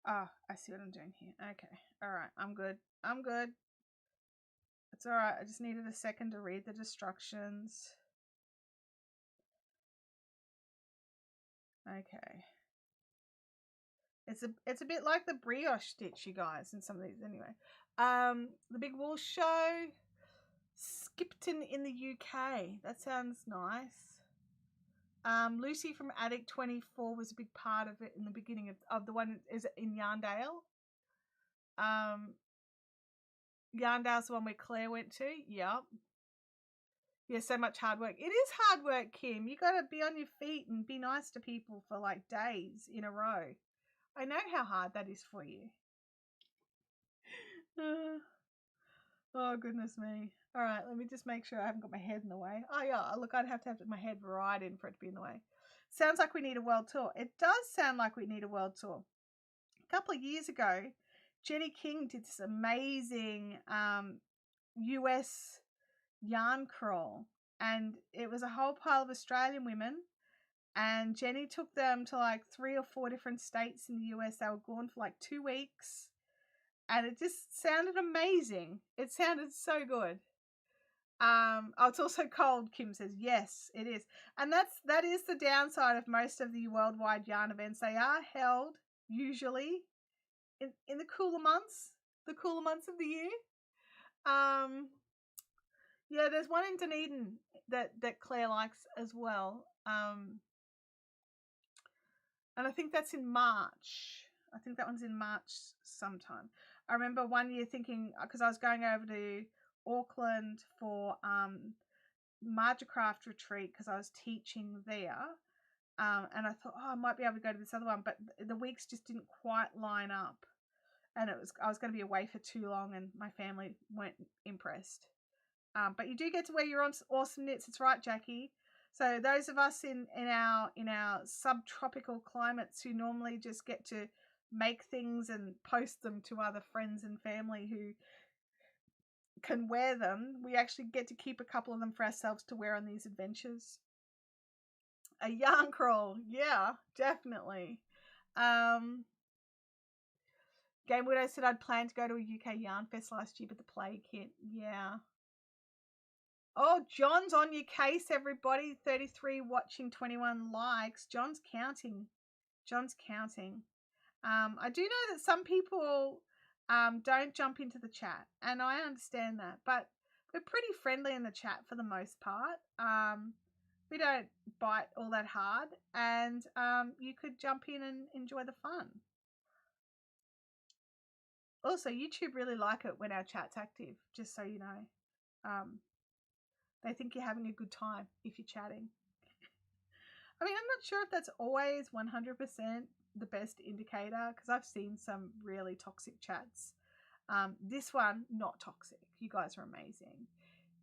Ah, I see what I'm doing here. Okay. All right. I'm good. It's all right. I just needed a second to read the instructions. Okay. It's a bit like the brioche stitch, you guys, in some of these anyway. The Big Wool Show, Skipton in the UK. That sounds nice. Lucy from Attic 24 was a big part of it in the beginning of the one is in Yarndale. Yarndale's the one where Claire went to. Yep. Yeah, so much hard work. It is hard work, Kim. You got to be on your feet and be nice to people for like days in a row. I know how hard that is for you. Oh, goodness me. All right, let me just make sure I haven't got my head in the way. Oh, yeah, look, I'd have to have my head right in for it to be in the way. Sounds like we need a world tour. It does sound like we need a world tour. A couple of years ago, Jenny King did this amazing US yarn crawl, and it was a whole pile of Australian women, and Jenny took them to like 3 or 4 different states in the US. They were gone for like 2 weeks, and it just sounded amazing. It sounded so good. Oh, it's also cold, Kim says. Yes, it is. And that is the downside of most of the worldwide yarn events. They are held usually in the cooler months of the year. Yeah, there's one in Dunedin that Claire likes as well. And I think that's in March. I think that one's in March sometime. I remember one year thinking, because I was going over to Auckland for Margicraft retreat because I was teaching there. And I thought, I might be able to go to this other one, but the weeks just didn't quite line up. And I was going to be away for too long, and my family weren't impressed. But you do get to wear your awesome knits. It's right, Jackie. So those of us in our subtropical climates who normally just get to make things and post them to other friends and family who can wear them, we actually get to keep a couple of them for ourselves to wear on these adventures. A yarn crawl, yeah, definitely. Game Widow said I'd planned to go to a UK Yarn Fest last year, but the plague hit. Yeah. Oh, John's on your case, everybody. 33 watching, 21 likes. John's counting. I do know that some people don't jump into the chat, and I understand that, but we're pretty friendly in the chat for the most part. We don't bite all that hard, and you could jump in and enjoy the fun. Also, YouTube really like it when our chat's active, just so you know. They think you're having a good time if you're chatting. I mean, I'm not sure if that's always 100% the best indicator, because I've seen some really toxic chats. This one, not toxic. You guys are amazing.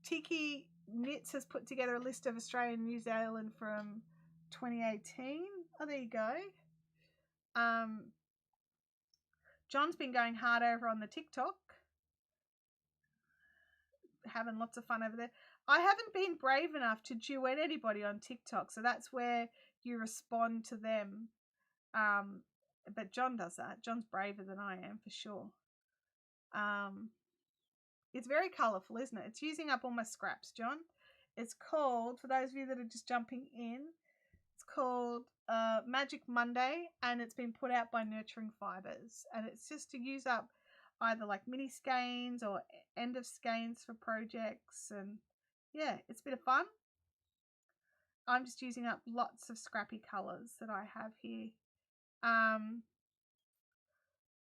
Tiki Knits has put together a list of Australia and New Zealand from 2018. Oh, there you go. John's been going hard over on the TikTok, having lots of fun over there. I haven't been brave enough to duet anybody on TikTok, so that's where you respond to them. But John does that. John's braver than I am, for sure. It's very colourful, isn't it? It's using up all my scraps, John. It's called, for those of you that are just jumping in, it's called Magic Monday, and it's been put out by Nurturing Fibres. And it's just to use up either like mini skeins or end of skeins for projects. And yeah, it's a bit of fun. I'm just using up lots of scrappy colours that I have here.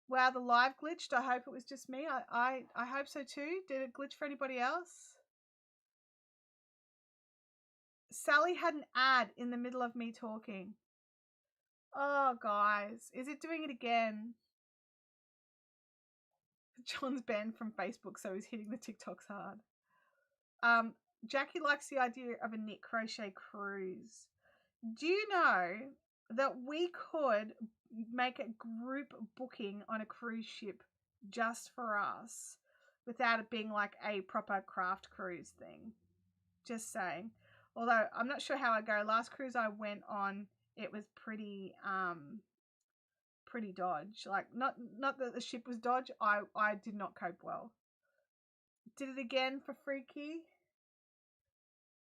Wow, the live glitched. I hope it was just me. I hope so too. Did it glitch for anybody else? Sally had an ad in the middle of me talking. Oh, guys. Is it doing it again? John's banned from Facebook, so he's hitting the TikToks hard. Jackie likes the idea of a knit crochet cruise. Do you know that we could make a group booking on a cruise ship just for us without it being like a proper craft cruise thing? Just saying. Although I'm not sure how I go. Last cruise I went on, it was pretty dodge. Like not that the ship was dodge. I did not cope well. Did it again for Freaky.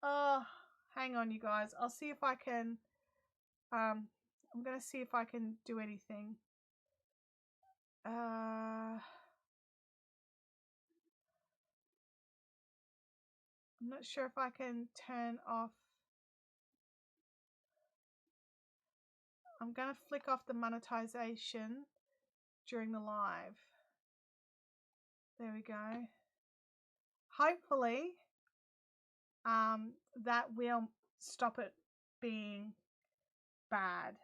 Oh, hang on, you guys. I'll see if I can. I'm gonna see if I can do anything. I'm not sure if I can turn off. I'm gonna flick off the monetization during the live. There we go. Hopefully, that will stop it being bad.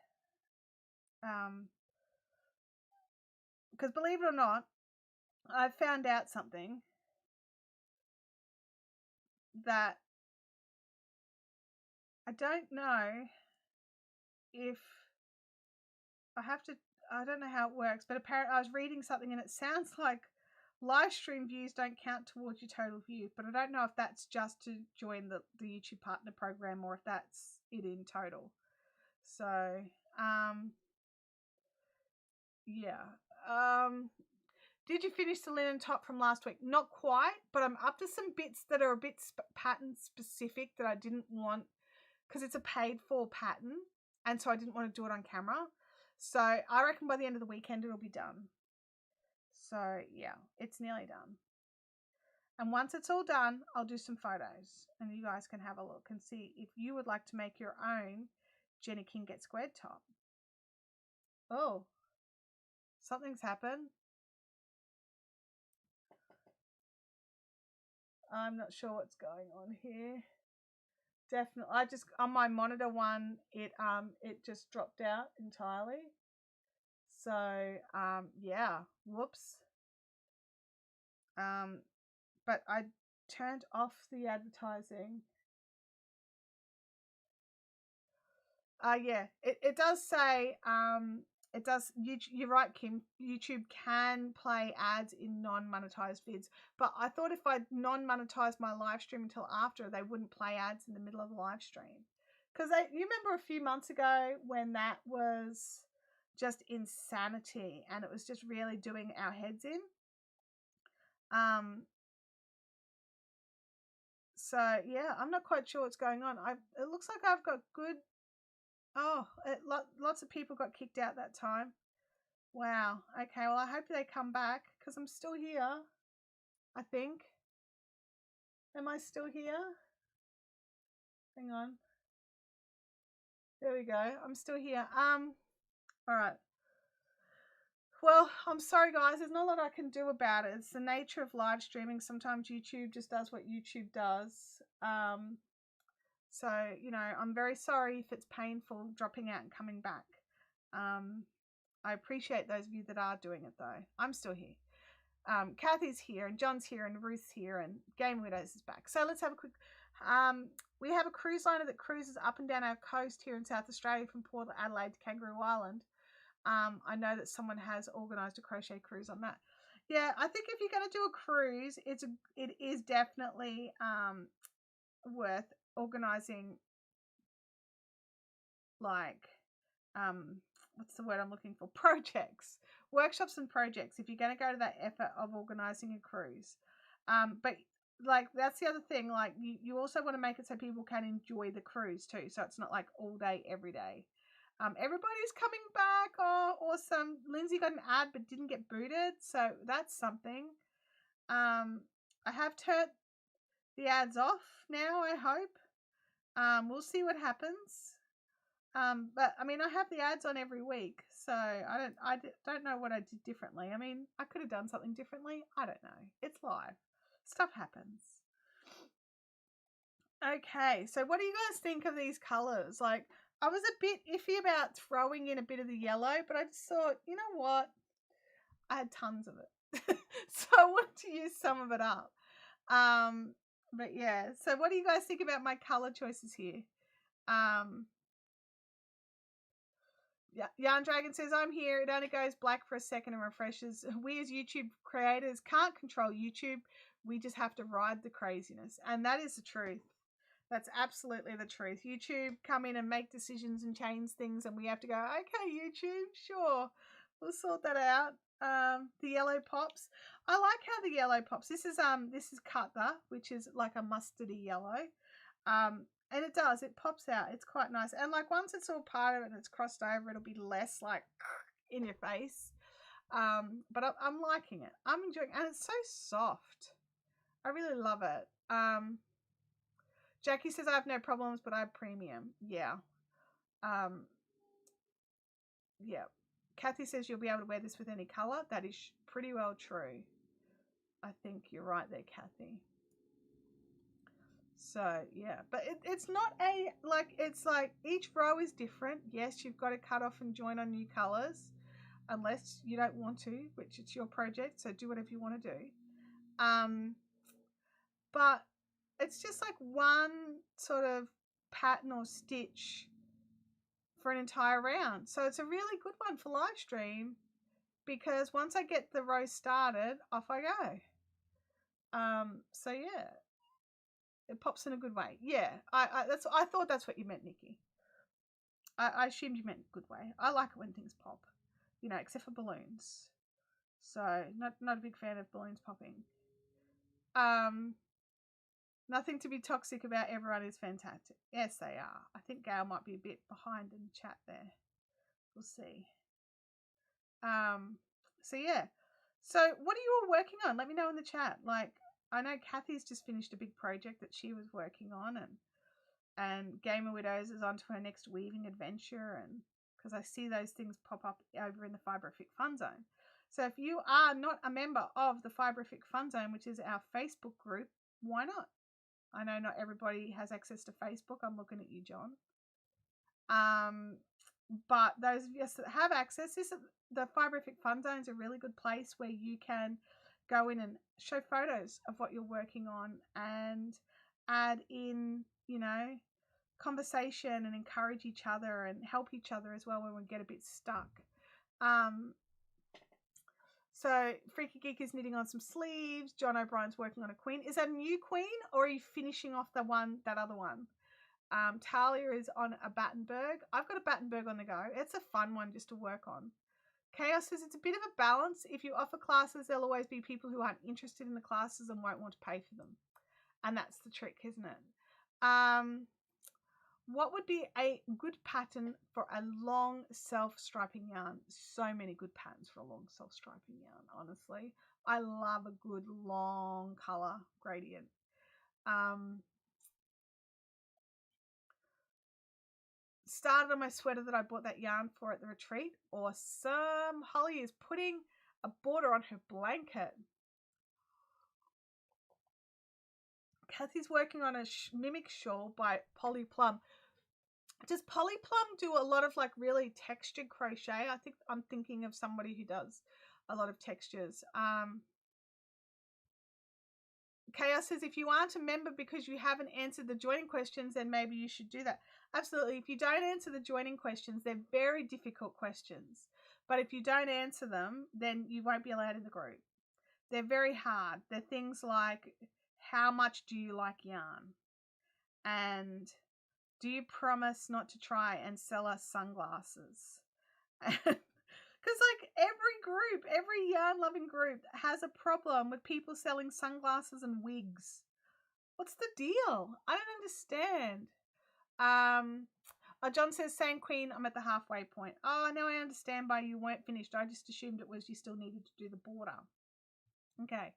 Because believe it or not, I've found out something that I don't know if I don't know how it works, but apparently I was reading something and it sounds like live stream views don't count towards your total views, but I don't know if that's just to join the YouTube partner program or if that's it in total. So, yeah. Did you finish the linen top from last week? Not quite, but I'm up to some bits that are a bit pattern specific that I didn't want because it's a paid for pattern, and so I didn't want to do it on camera. So I reckon by the end of the weekend it'll be done. So yeah, it's nearly done. And once it's all done, I'll do some photos and you guys can have a look and see if you would like to make your own Jenny King Get Squared top. Oh, something's happened. I'm not sure what's going on here. Definitely, I just on my monitor one, it just dropped out entirely. So yeah, whoops. But I turned off the advertising. Yeah, it does say it does. You're right, Kim. YouTube can play ads in non-monetized vids, but I thought if I non-monetized my live stream until after, they wouldn't play ads in the middle of the live stream. Because you remember a few months ago when that was just insanity, and it was just really doing our heads in. So yeah, I'm not quite sure what's going on. It looks like I've got good. Oh, lots of people got kicked out that time. Wow. Okay, well, I hope they come back because I'm still here, I think. Am I still here? Hang on. There we go. I'm still here. All right. Well, I'm sorry, guys. There's not a lot I can do about it. It's the nature of live streaming. Sometimes YouTube just does what YouTube does. So, you know, I'm very sorry if it's painful dropping out and coming back. I appreciate those of you that are doing it, though. I'm still here. Kathy's here, and John's here, and Ruth's here, and Game Widows is back. So let's have a quick... we have a cruise liner that cruises up and down our coast here in South Australia from Port Adelaide to Kangaroo Island. I know that someone has organised a crochet cruise on that. Yeah, I think if you're going to do a cruise, it is definitely worth organising, like, what's the word I'm looking for? Projects, workshops and projects, if you're going to go to that effort of organising a cruise. But like, that's the other thing, like you also want to make it so people can enjoy the cruise too, so it's not like all day every day. Everybody's coming back. Oh, awesome. Lindsay got an ad but didn't get booted, so that's something. I have turned the ads off now, I hope. We'll see what happens. But I mean, I have the ads on every week, so I don't know what I did differently. I mean, I could have done something differently. I don't know. It's live. Stuff happens. Okay, so what do you guys think of these colors? Like, I was a bit iffy about throwing in a bit of the yellow, but I just thought, you know what? I had tons of it. So I wanted to use some of it up. But yeah, so what do you guys think about my color choices here? Yeah, Yarn Dragon says, I'm here. It only goes black for a second and refreshes. We as YouTube creators can't control YouTube. We just have to ride the craziness. And that is the truth. That's absolutely the truth. YouTube come in and make decisions and change things, and we have to go, okay, YouTube, sure, we'll sort that out. The yellow pops. I like how the yellow pops. This is Cutler, which is like a mustardy yellow. And it pops out. It's quite nice. And like once it's all part of it and it's crossed over, it'll be less like in your face. But I'm liking it. I'm enjoying it. And it's so soft. I really love it. Jackie says, I have no problems, but I have premium. Yeah. Yeah. Kathy says you'll be able to wear this with any color. That is pretty well true. I think you're right there, Kathy. So yeah, but it's not it's like each row is different. Yes, you've got to cut off and join on new colors unless you don't want to, which it's your project, so do whatever you want to do. But it's just like one sort of pattern or stitch for an entire round, so it's a really good one for live stream because once I get the row started, off I go. So yeah, it pops in a good way. Yeah, I thought that's what you meant, Nikki. I assumed you meant good way. I like it when things pop, you know, except for balloons. So not a big fan of balloons popping. Nothing to be toxic about. Everyone is fantastic. Yes, they are. I think Gail might be a bit behind in the chat there. We'll see. So yeah. So what are you all working on? Let me know in the chat. Like, I know Kathy's just finished a big project that she was working on, and Gamer Widows is on to her next weaving adventure, and because I see those things pop up over in the Fiberific Fun Zone. So if you are not a member of the Fiberific Fun Zone, which is our Facebook group Why not? I know not everybody has access to Facebook. I'm looking at you, John. But those of us that have access, the Fiberific Fun Zone is a really good place where you can go in and show photos of what you're working on and add in, you know, conversation and encourage each other and help each other as well when we get a bit stuck. So Freaky Geek is knitting on some sleeves. John O'Brien's working on a queen. Is that a new queen, or are you finishing off that other one? Talia is on a Battenberg. I've got a Battenberg on the go. It's a fun one just to work on. Chaos says it's a bit of a balance. If you offer classes, there'll always be people who aren't interested in the classes and won't want to pay for them. And that's the trick, isn't it? What would be a good pattern for a long self-striping yarn? So many good patterns for a long self-striping yarn, honestly. I love a good long color gradient. Started on my sweater that I bought that yarn for at the retreat. Awesome. Holly is putting a border on her blanket. Kathy's working on a mimic shawl by Polly Plum. Does Polly Plum do a lot of like really textured crochet? I think I'm thinking of somebody who does a lot of textures. Chaos says, if you aren't a member because you haven't answered the joining questions, then maybe you should do that. Absolutely. If you don't answer the joining questions, they're very difficult questions. But if you don't answer them, then you won't be allowed in the group. They're very hard. They're things like, how much do you like yarn? And do you promise not to try and sell us sunglasses? Because like every group, every yarn loving group has a problem with people selling sunglasses and wigs. What's the deal? I don't understand. John says, same queen, I'm at the halfway point. Oh, now I understand why you weren't finished. I just assumed it was you still needed to do the border. Okay.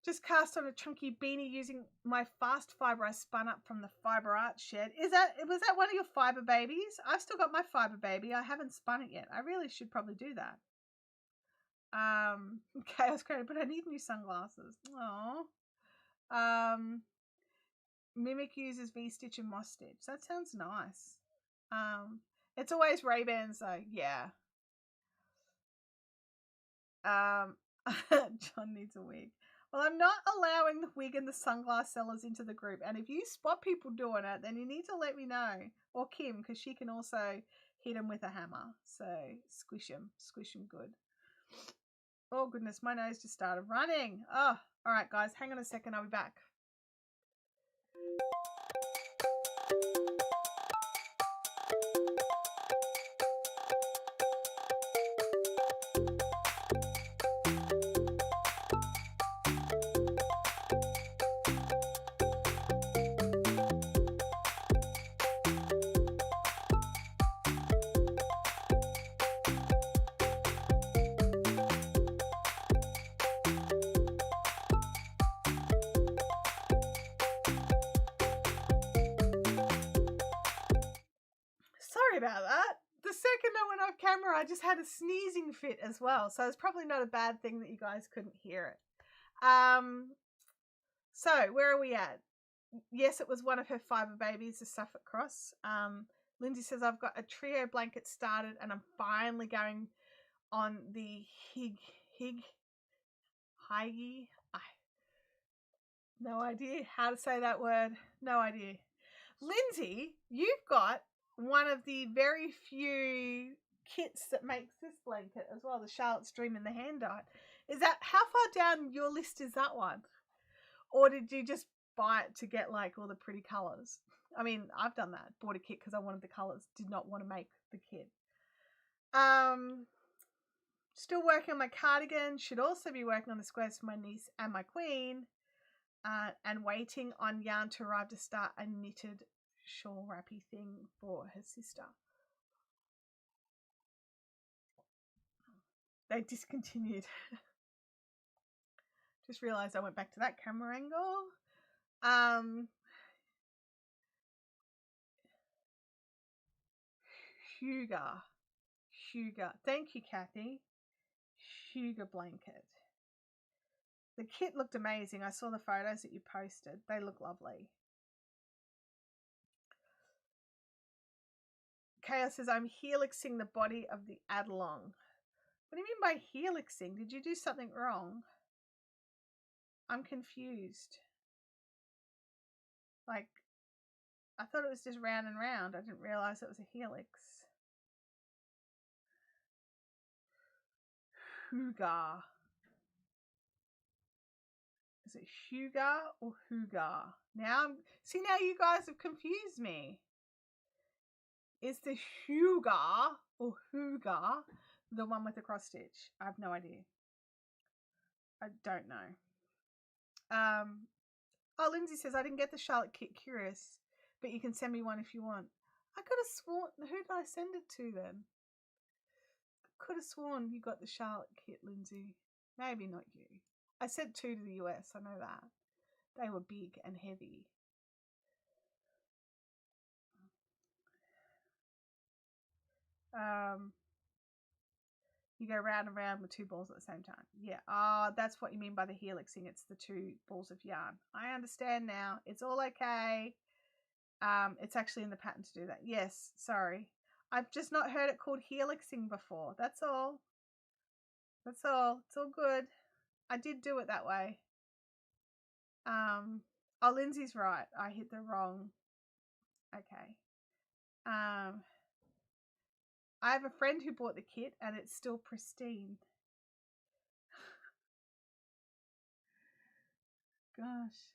Just cast on a chunky beanie using my fast fiber I spun up from the Fiber Art Shed. Was that one of your fiber babies? I've still got my fiber baby. I haven't spun it yet. I really should probably do that. Chaos Creator, but I need new sunglasses. Aww. Mimic uses V-stitch and moss stitch. That sounds nice. It's always Ray-Bans though. Yeah. John needs a wig. Well, I'm not allowing the wig and the sunglass sellers into the group. And if you spot people doing it, then you need to let me know. Or Kim, because she can also hit them with a hammer. So squish them good. Oh, goodness, my nose just started running. Oh, all right, guys, hang on a second. I'll be back. About that. The second I went off camera, I just had a sneezing fit as well, so it's probably not a bad thing that you guys couldn't hear it. So where are we at? Yes, it was one of her fiber babies, the Suffolk Cross. Lindsay says, I've got a trio blanket started and I'm finally going on the Higgy. No idea how to say that word. No idea. Lindsay, you've got one of the very few kits that makes this blanket as well, the Charlotte's Dream and the hand dye. How far down your list is that one? Or did you just buy it to get like all the pretty colours? I mean, I've done that. Bought a kit because I wanted the colours. Did not want to make the kit. Still working on my cardigan. Should also be working on the squares for my niece and my queen. And waiting on yarn to arrive to start a knitted shawl wrappy thing for her sister. They discontinued. Just realized I went back to that camera angle. Huga. Thank you, Kathy. Huga blanket. The kit looked amazing. I saw the photos that you posted. They look lovely. Chaos says, I'm helixing the body of the Adelong. What do you mean by helixing? Did you do something wrong? I'm confused. Like, I thought it was just round and round. I didn't realize it was a helix. Hugar. Is it Hugar or Hugar? Now you guys have confused me. Is the Hugar or Hugar the one with the cross stitch? I have no idea. I don't know. Oh, Lindsay says, I didn't get the Charlotte kit, curious, but you can send me one if you want. I could have sworn, who did I send it to then? Could have sworn you got the Charlotte kit, Lindsay. Maybe not you. I sent 2 to the US, I know that. They were big and heavy. You go round and round with 2 balls at the same time. Yeah, that's what you mean by the helixing. It's the 2 balls of yarn. I understand now. It's all okay. It's actually in the pattern to do that. Yes, sorry. I've just not heard it called helixing before. That's all. That's all. It's all good. I did do it that way. Oh, Lindsay's right. I hit the wrong. Okay. I have a friend who bought the kit and it's still pristine. Gosh.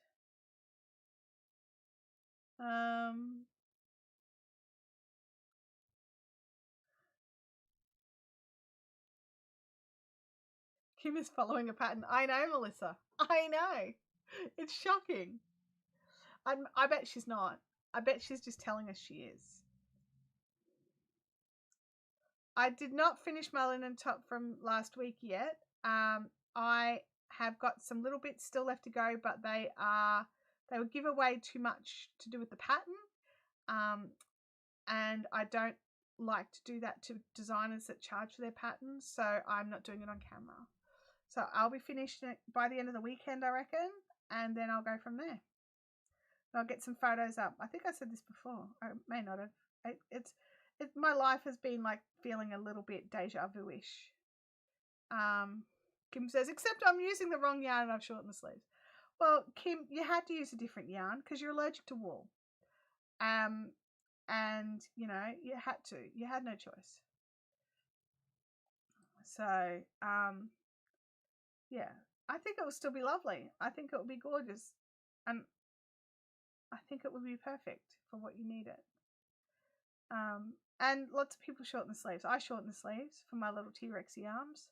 Kim is following a pattern. I know, Melissa. I know. It's shocking. I bet she's not. I bet she's just telling us she is. I did not finish my linen top from last week yet. I have got some little bits still left to go, but they would give away too much to do with the pattern. And I don't like to do that to designers that charge for their patterns, so I'm not doing it on camera. So I'll be finished by the end of the weekend, I reckon, and then I'll go from there. I'll get some photos up. I think I said this before. I may not have. My life has been like feeling a little bit deja vu-ish. Kim says, except I'm using the wrong yarn and I've shortened the sleeves. Well, Kim, you had to use a different yarn because you're allergic to wool. And, you know, you had to. You had no choice. So, yeah, I think it will still be lovely. I think it will be gorgeous. And I think it would be perfect for what you need it. And lots of people shorten the sleeves. I shorten the sleeves for my little T-Rexy arms,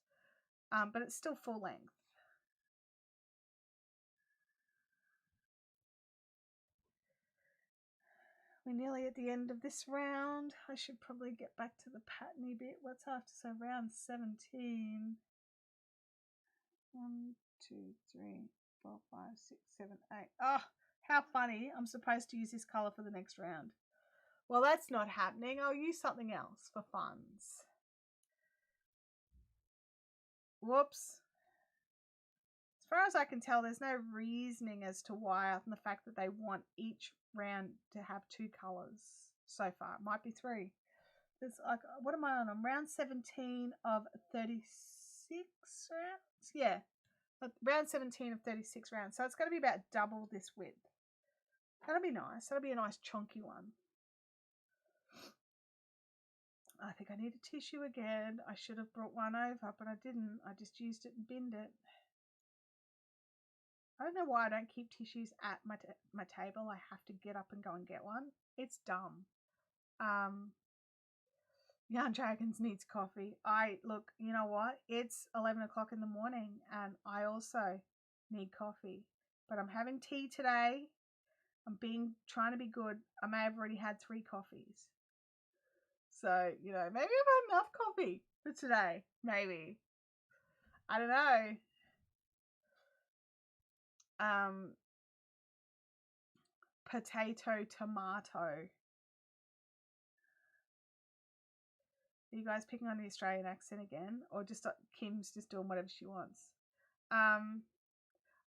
but it's still full length. We're nearly at the end of this round. I should probably get back to the patterny bit. What's after? So round 17. 1, 2, 3, 4, 5, 6, 7, 8. Oh, how funny. I'm supposed to use this colour for the next round. Well, that's not happening. I'll use something else for funds. Whoops. As far as I can tell, there's no reasoning as to why, other than the fact that they want each round to have 2 colours so far. It might be 3. It's like, what am I on? I'm round 17 of 36 rounds? Yeah. Round 17 of 36 rounds. So it's going to be about double this width. That'll be nice. That'll be a nice chunky one. I think I need a tissue again. I should have brought one over, but I didn't. I just used it and binned it. I don't know why I don't keep tissues at my table. I have to get up and go and get one. It's dumb. Yarn Dragons needs coffee. Look, you know what? It's 11 o'clock in the morning and I also need coffee. But I'm having tea today. I'm trying to be good. I may have already had 3 coffees. So, you know, maybe I've had enough coffee for today. Maybe. I don't know. Potato, tomato. Are you guys picking on the Australian accent again? Or just Kim's just doing whatever she wants?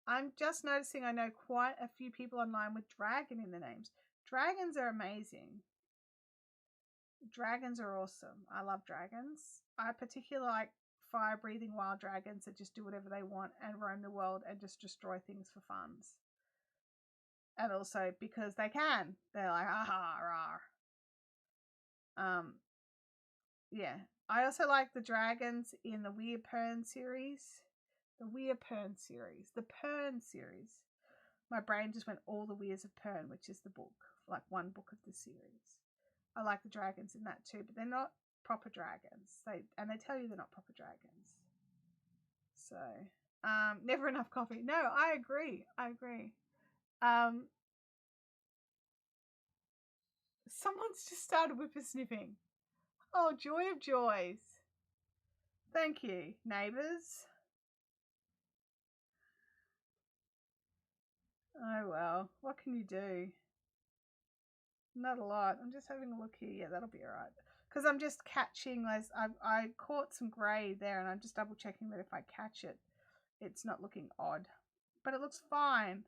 I'm just noticing I know quite a few people online with dragon in their names. Dragons are amazing. Dragons are awesome. I love dragons. I particularly like fire-breathing wild dragons that just do whatever they want and roam the world and just destroy things for funs. And also because they can. They're like, aha, rah. Yeah. I also like the dragons in the Weirpern series. The Weirpern series. The Pern series. My brain just went all the Weirs of Pern, which is the book. Like one book of the series. I like the dragons in that too, but they're not proper dragons. They tell you they're not proper dragons. So, never enough coffee. No, I agree. Someone's just started whippersnipping. Oh, joy of joys. Thank you, neighbours. Oh, well. What can you do? Not a lot. I'm just having a look here. Yeah, that'll be all right. Because I'm just catching those. I caught some grey there, and I'm just double checking that if I catch it, it's not looking odd. But it looks fine.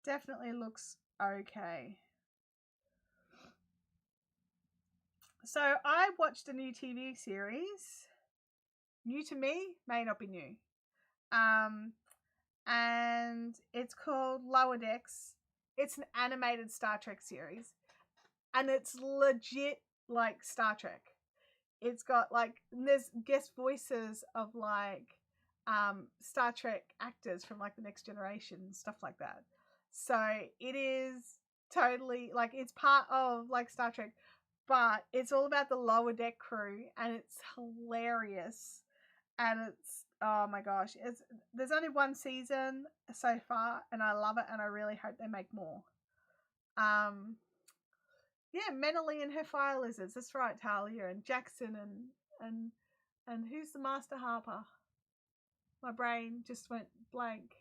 Definitely looks okay. So I watched a new TV series. New to me, may not be new. And it's called Lower Decks. It's an animated Star Trek series. And it's legit like Star Trek. It's got like, there's guest voices of like Star Trek actors from like the Next Generation, stuff like that. So it is totally like, it's part of like Star Trek, but it's all about the Lower Deck crew, and it's hilarious. And it's, oh my gosh, there's only one season so far, and I love it, and I really hope they make more. Yeah, Mentally and her fire lizards. That's right, Talia and Jackson and who's the Master Harper? My brain just went blank.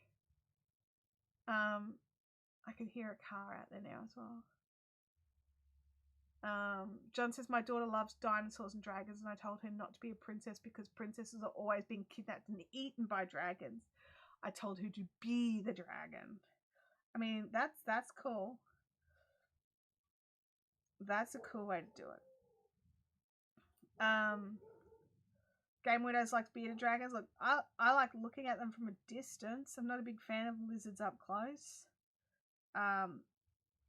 I can hear a car out there now as well. John says, my daughter loves dinosaurs and dragons, and I told her not to be a princess because princesses are always being kidnapped and eaten by dragons. I told her to be the dragon. I mean, that's cool. That's a cool way to do it. Game Widows likes bearded dragons. Look, I like looking at them from a distance. I'm not a big fan of lizards up close. I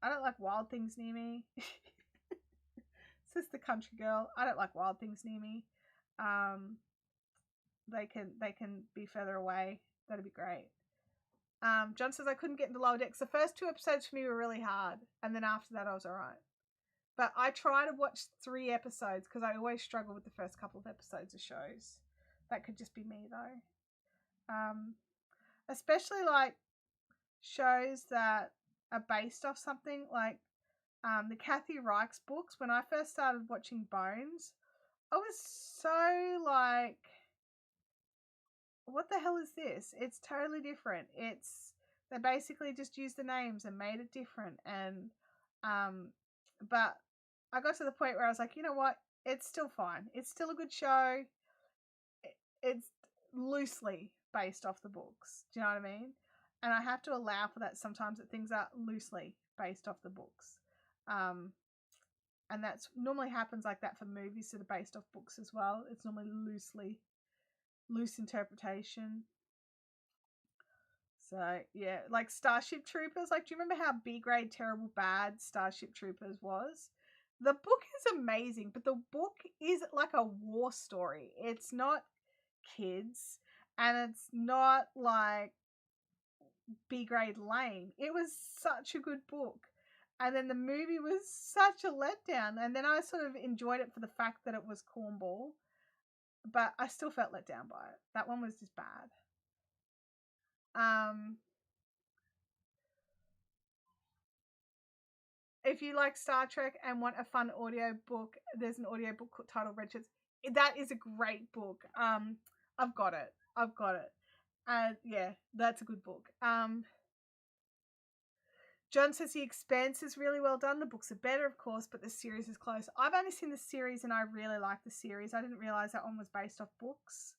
don't like wild things near me. Says the country girl. I don't like wild things near me. They can be further away. That'd be great. John says I couldn't get into Lower Decks. The first 2 episodes for me were really hard, and then after that I was alright. But I try to watch 3 episodes because I always struggle with the first couple of episodes of shows. That could just be me though. Especially like shows that are based off something like the Kathy Reichs books. When I first started watching Bones, I was so like, what the hell is this? It's totally different. They basically just used the names and made it different. And but I got to the point where I was like, you know what? It's still fine. It's still a good show. It's loosely based off the books. Do you know what I mean? And I have to allow for that sometimes, that things are loosely based off the books. And that's normally happens like that for movies that are based off books as well. It's normally loose interpretation. So yeah, like Starship Troopers. Like, do you remember how B grade terrible bad Starship Troopers was? The book is amazing, but the book is like a war story. It's not kids, and it's not like B grade lame. It was such a good book. And then the movie was such a letdown. And then I sort of enjoyed it for the fact that it was cornball. But I still felt let down by it. That one was just bad. If you like Star Trek and want a fun audio book, there's an audio book titled Redshirts. That is a great book. I've got it. And yeah, that's a good book. John says The Expanse is really well done. The books are better, of course, but the series is close. I've only seen the series and I really like the series. I didn't realise that one was based off books.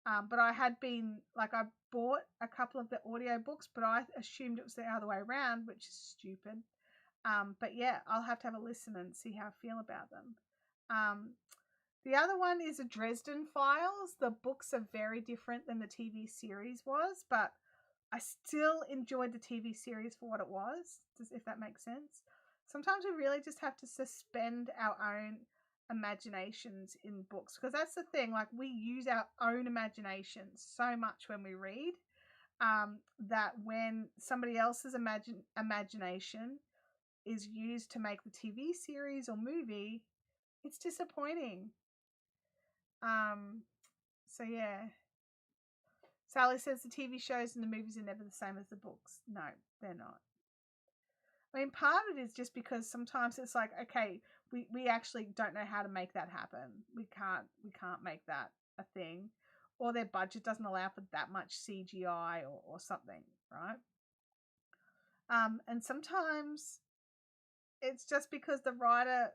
But I had been, like, I bought a couple of the audiobooks, but I assumed it was the other way around, which is stupid. But yeah, I'll have to have a listen and see how I feel about them. The other one is a Dresden Files. The books are very different than the TV series was, but I still enjoyed the TV series for what it was, if that makes sense. Sometimes we really just have to suspend our own imaginations in books, because that's the thing, like, we use our own imagination so much when we read, that when somebody else's imagination is used to make the TV series or movie, it's disappointing. So yeah. Sally says the TV shows and the movies are never the same as the books. No, they're not. I mean, part of it is just because sometimes it's like, okay, we actually don't know how to make that happen. We can't make that a thing, or their budget doesn't allow for that much CGI or something, right? And sometimes it's just because the writer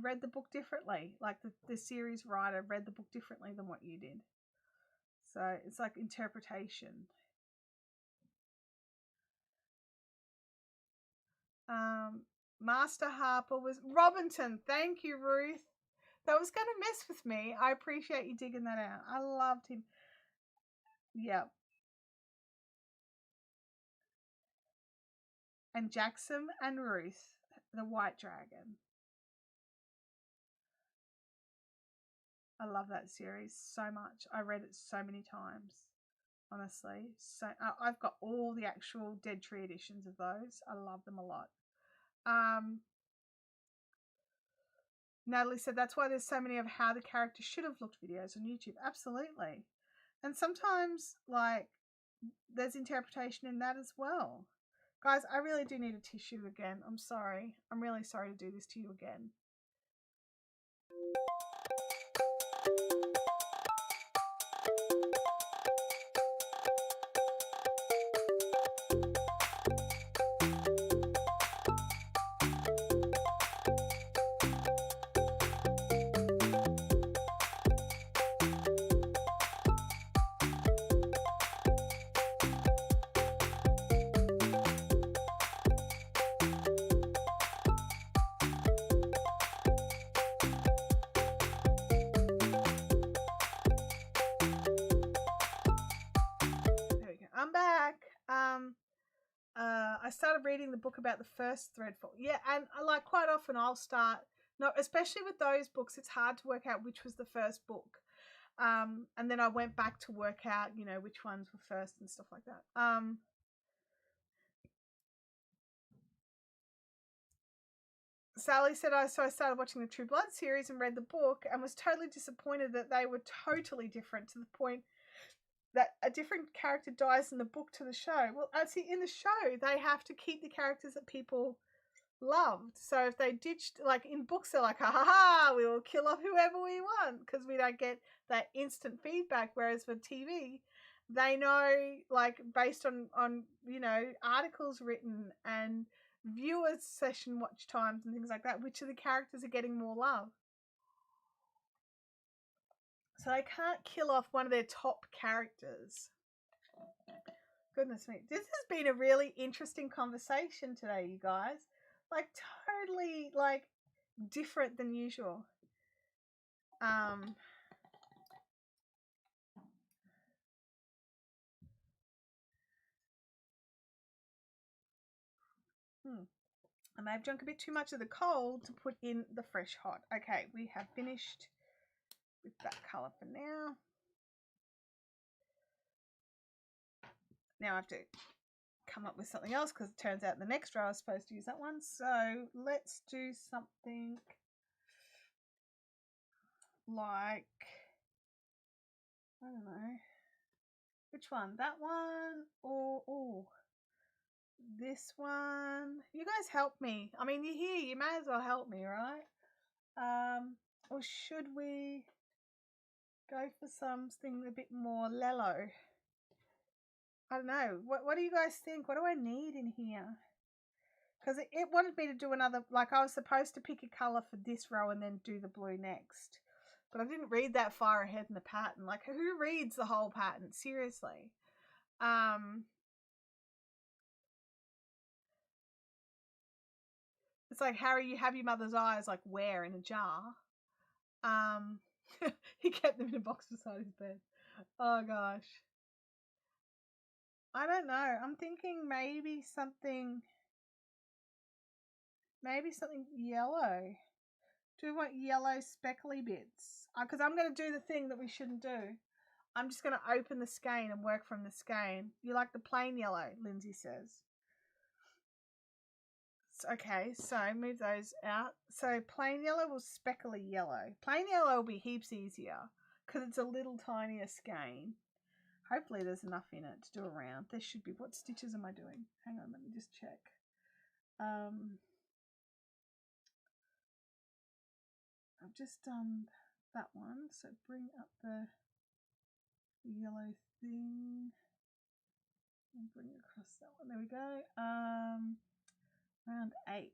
read the book differently. Like the series writer read the book differently than what you did. So it's like interpretation. Master Harper was Robinson. Thank you, Ruth. That was going to mess with me. I appreciate you digging that out. I loved him. Yep. And Jackson and Ruth, the White Dragon. I love that series so much. I read it so many times, honestly. So I've got all the actual Dead Tree editions of those. I love them a lot. Natalie said that's why there's so many of how the character should have looked videos on YouTube. Absolutely. And sometimes, like, there's interpretation in that as well. Guys, I really do need a tissue again. I'm sorry. I'm really sorry to do this to you again. I'm back. I started reading the book about the first Threadfall. Yeah, and like quite often I'll start, no, especially with those books, it's hard to work out which was the first book. And then I went back to work out, you know, which ones were first and stuff like that. Sally said, so I started watching the True Blood series and read the book and was totally disappointed that they were totally different, to the point that a different character dies in the book to the show. Well, see, in the show, they have to keep the characters that people loved. So if they ditched, like in books, they're like, ha ha ha, we will kill off whoever we want, because we don't get that instant feedback. Whereas for TV, they know, like, based on you know, articles written and viewers' session watch times and things like that, which of the characters are getting more love. So they can't kill off one of their top characters. Goodness me. This has been a really interesting conversation today, you guys. Like, totally, like, different than usual. I may have drunk a bit too much of the cold to put in the fresh hot. Okay, we have finished with that colour for now. Now I have to come up with something else, because it turns out the next row I was supposed to use that one. So let's do something like, I don't know, which one? That one or this one? You guys help me. I mean, you're here, you may as well help me, right? Or should we go for something a bit more lello? I don't know. What do you guys think? What do I need in here? Because it wanted me to do another, like, I was supposed to pick a colour for this row and then do the blue next. But I didn't read that far ahead in the pattern. Like, who reads the whole pattern? Seriously. It's like, Harry, you have your mother's eyes, like, where? In a jar? He kept them in a box beside his bed. Oh, gosh. I don't know. I'm thinking maybe something yellow. Do we want yellow speckly bits? Because I'm going to do the thing that we shouldn't do. I'm just going to open the skein and work from the skein. You like the plain yellow, Lindsay says. Okay, so move those out. So plain yellow or speckly yellow? Plain yellow will be heaps easier because it's a little tinier skein. Hopefully there's enough in it to do a round. There should be. What stitches am I doing? Hang on, let me just check. I've just done that one. So bring up the yellow thing and bring it across that one. There we go. Round 8.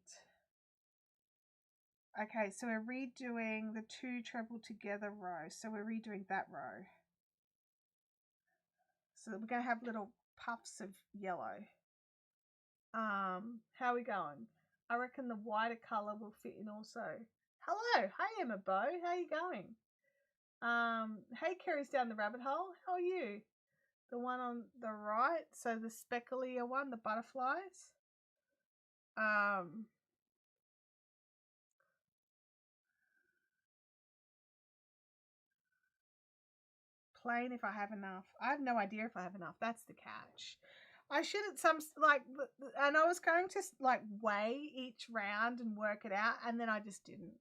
Okay, so we're redoing the 2 treble together row. So we're redoing that row. So we're going to have little puffs of yellow. How are we going? I reckon the wider colour will fit in also. Hello. Hey, Emma Bow. How are you going? Hey, Kerry's down the rabbit hole. How are you? The one on the right. So the specklier one, the butterflies. Plain if I have enough. I have no idea if I have enough. That's the catch. I should at some, like, and I was going to, like, weigh each round and work it out, and then I just didn't.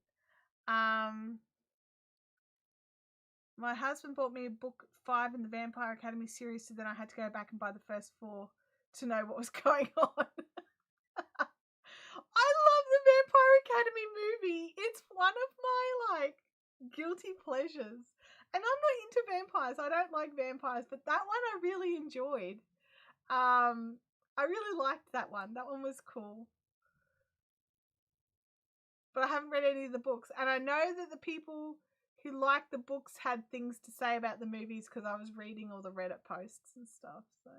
My husband bought me a book 5 in the Vampire Academy series, so then I had to go back and buy the first 4 to know what was going on. I love the Vampire Academy movie. It's one of my, like, guilty pleasures. And I'm not into vampires. I don't like vampires, but that one I really enjoyed. I really liked that one. That one was cool. But I haven't read any of the books. And I know that the people who liked the books had things to say about the movies because I was reading all the Reddit posts and stuff. So,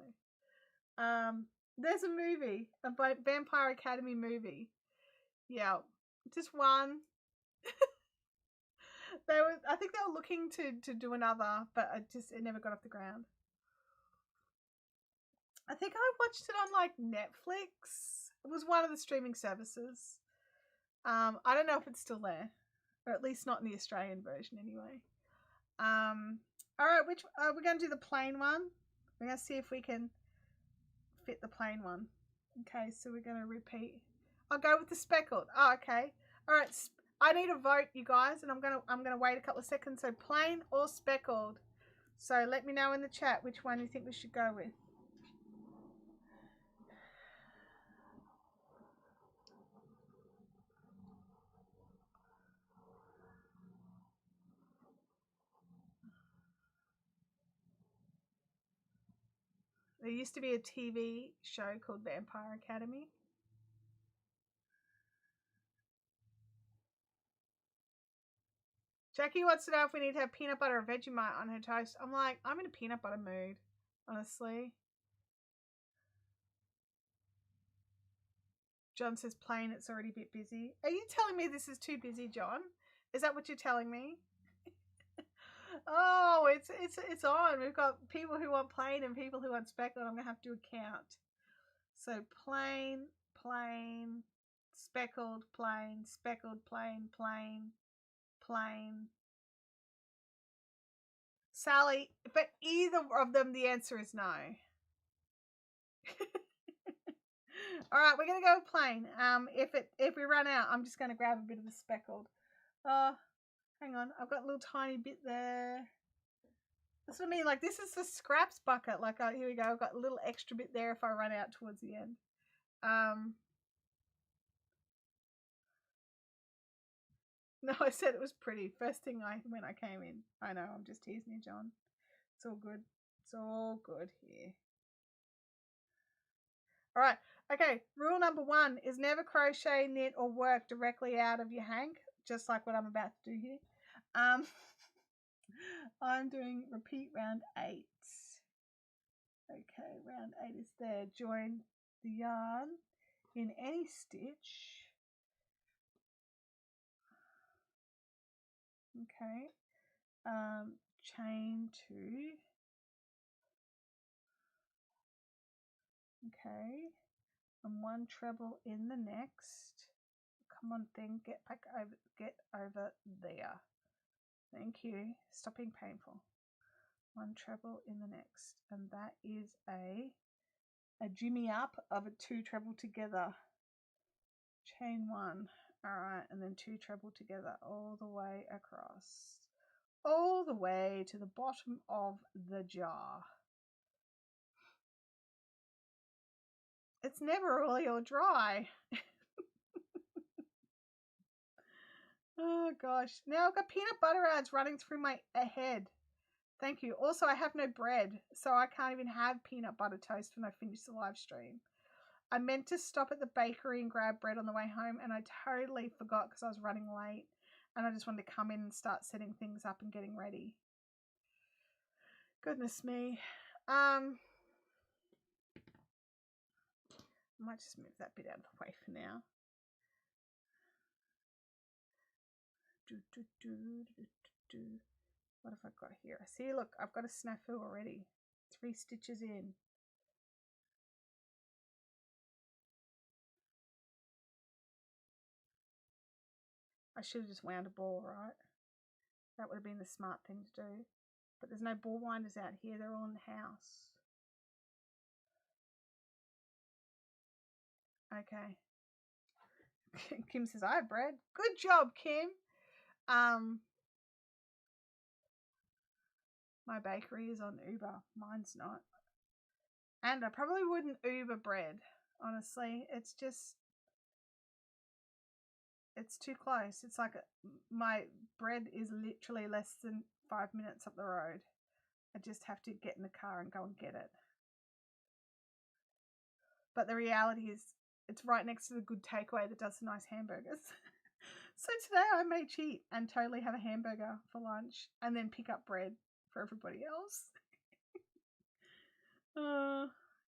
there's a movie, a Vampire Academy movie. Yeah, just one. I think they were looking to do another, but it never got off the ground. I think I watched it on like Netflix. It was one of the streaming services. I don't know if it's still there, or at least not in the Australian version anyway. All right, which we're going to do the plain one. We're going to see if we can fit the plain one. Okay, so we're going to repeat. I'll go with the speckled. Oh, okay. All right. I need a vote, you guys, and I'm gonna wait a couple of seconds. So plain or speckled. So let me know in the chat which one you think we should go with. There used to be a TV show called Vampire Academy. Jackie wants to know if we need to have peanut butter or Vegemite on her toast. I'm like, I'm in a peanut butter mood, honestly. John says plain, it's already a bit busy. Are you telling me this is too busy, John? Is that what you're telling me? Oh, it's on. We've got people who want plain and people who want speckled. I'm gonna have to do a count. So plain, plain, speckled, plain, speckled, plain, plain, plain. Sally, but either of them, the answer is no. All right, we're gonna go with plain. If we run out, I'm just gonna grab a bit of the speckled. Oh, hang on, I've got a little tiny bit there. That's what I mean. Like, this is the scraps bucket. Like, here we go. I've got a little extra bit there if I run out towards the end. No, I said it was pretty. First thing when I came in. I know, I'm just teasing you, John. It's all good. It's all good here. All right. Okay. Rule number 1 is never crochet, knit, or work directly out of your hank, just like what I'm about to do here. I'm doing repeat round 8. Okay, round 8 is there. Join the yarn in any stitch. Okay, chain 2. Okay, and 1 treble in the next. Come on, thing, get over there. Thank you. Stop being painful. 1 treble in the next, and that is a jimmy up of a 2 treble together. Chain 1. All right, and then 2 treble together all the way across, all the way to the bottom of the jar. It's never really all dry. Oh gosh, now I've got peanut butter ads running through my head. Thank you. Also, I have no bread, so I can't even have peanut butter toast when I finish the live stream. I meant to stop at the bakery and grab bread on the way home, and I totally forgot because I was running late, and I just wanted to come in and start setting things up and getting ready. Goodness me. I might just move that bit out of the way for now. What have I got here? See, look, I've got a snafu already. 3 stitches in. I should have just wound a ball, right? That would have been the smart thing to do. But there's no ball winders out here. They're all in the house. Okay. Kim says, I have bread. Good job, Kim. My bakery is on Uber. Mine's not. And I probably wouldn't Uber bread, honestly. It's just, it's too close. It's like my bread is literally less than 5 minutes up the road. I just have to get in the car and go and get it. But the reality is, it's right next to the good takeaway that does the nice hamburgers. So today I may cheat and totally have a hamburger for lunch and then pick up bread for everybody else.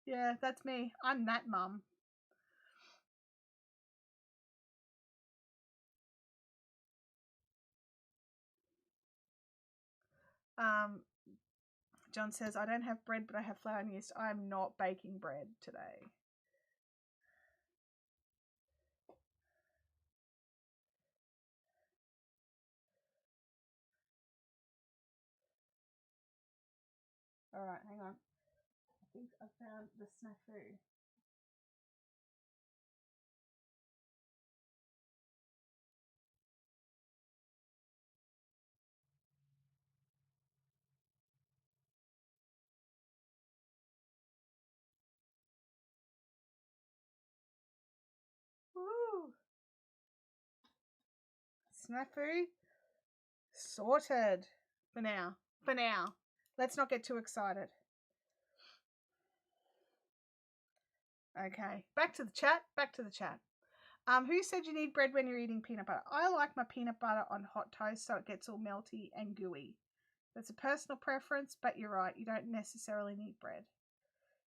Yeah, that's me. I'm that mum. John says, I don't have bread, but I have flour and yeast. I'm not baking bread today. All right, hang on. I think I found the snafu. Woo! Snafu sorted for now. For now. Let's not get too excited. Okay, back to the chat. Who said you need bread when you're eating peanut butter? I like my peanut butter on hot toast so it gets all melty and gooey. That's a personal preference, but you're right. You don't necessarily need bread.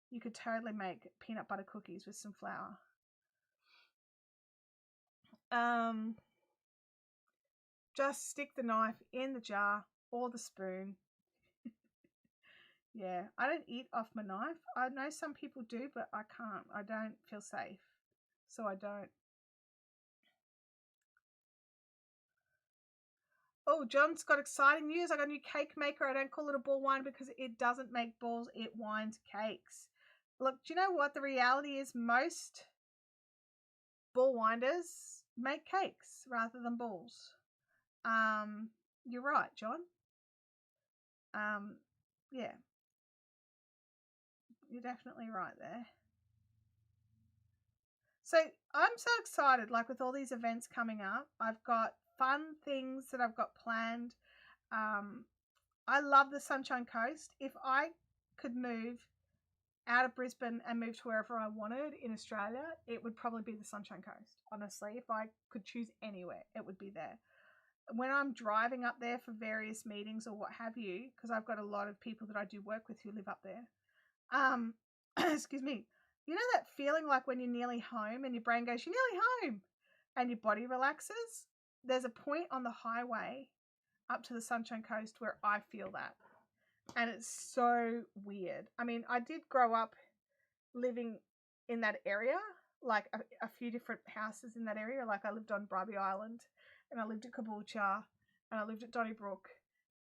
You could totally make peanut butter cookies with some flour. Just stick the knife in the jar or the spoon. Yeah, I don't eat off my knife. I know some people do, but I can't. I don't feel safe, so I don't. Oh, John's got exciting news. I got a new cake maker. I don't call it a ball winder because it doesn't make balls. It winds cakes. Look, do you know what? The reality is most ball winders make cakes rather than balls. You're right, John. Yeah. You're definitely right there. So I'm so excited, like with all these events coming up. I've got fun things that I've got planned. I love the Sunshine Coast. If I could move out of Brisbane and move to wherever I wanted in Australia, it would probably be the Sunshine Coast. Honestly, if I could choose anywhere, it would be there. when I'm driving up there for various meetings or what have you, because I've got a lot of people that I do work with who live up there. Excuse me. You know that feeling like when you're nearly home and your brain goes, you're nearly home, and your body relaxes? There's a point on the highway up to the Sunshine Coast where I feel that. And it's so weird. I mean, I did grow up living in that area, like a few different houses in that area. Like I lived on Bribie Island, and I lived at Caboolture, and I lived at Donnybrook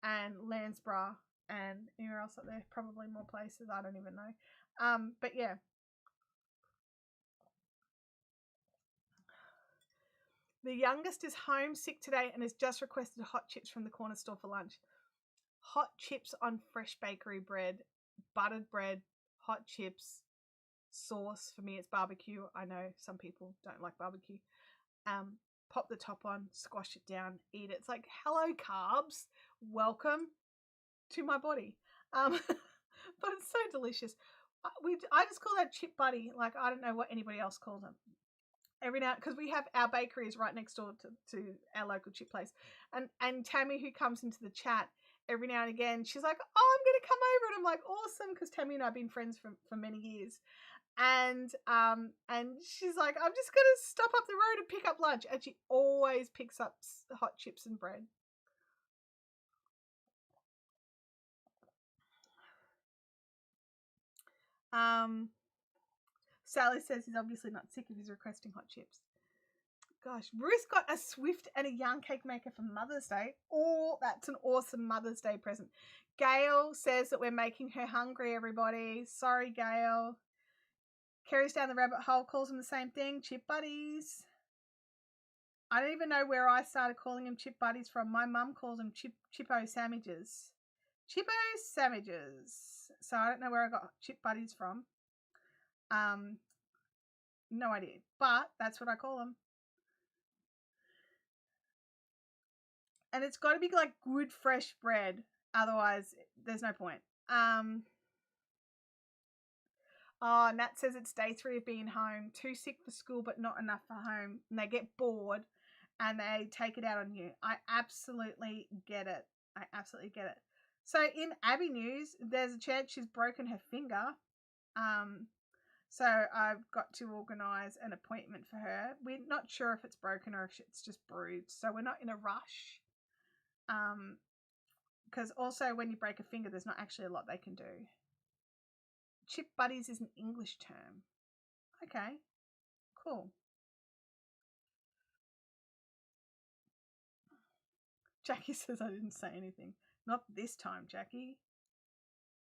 and Landsborough, and anywhere else up there. Probably more places. I don't even know. But yeah. The youngest is homesick today and has just requested hot chips from the corner store for lunch. Hot chips on fresh bakery bread, buttered bread, hot chips, sauce. For me, it's barbecue. I know some people don't like barbecue. Pop the top on, squash it down, eat it. It's like, hello, carbs. Welcome to my body. But it's so delicious. I just call that chip buddy. Like, I don't know what anybody else calls them. Every now, because we have our bakery is right next door to our local chip place, and Tammy, who comes into the chat every now and again, she's like, oh, I'm gonna come over, and I'm like, awesome, because Tammy and I have been friends for many years, and she's like, I'm just gonna stop up the road and pick up lunch, and she always picks up hot chips and bread. Sally says he's obviously not sick if he's requesting hot chips. Gosh, Ruth got a Swift and a yarn cake maker for Mother's Day. Oh, that's an awesome Mother's Day present. Gail says that we're making her hungry, everybody. Sorry, Gail. Carries down the rabbit hole, calls them the same thing, chip buddies. I don't even know where I started calling them chip buddies from. My mum calls them chippo sandwiches. Chippo sandwiches. So I don't know where I got chip buddies from. No idea, but that's what I call them. And it's got to be like good fresh bread, otherwise there's no point. Oh, Nat says it's day 3 of being home, too sick for school but not enough for home, and they get bored and they take it out on you. I absolutely get it. So in Abby news, there's a chance she's broken her finger. So I've got to organise an appointment for her. We're not sure if it's broken or if it's just bruised, so we're not in a rush. Because also when you break a finger, there's not actually a lot they can do. Chip buddies is an English term. Okay, cool. Jackie says I didn't say anything. Not this time, Jackie.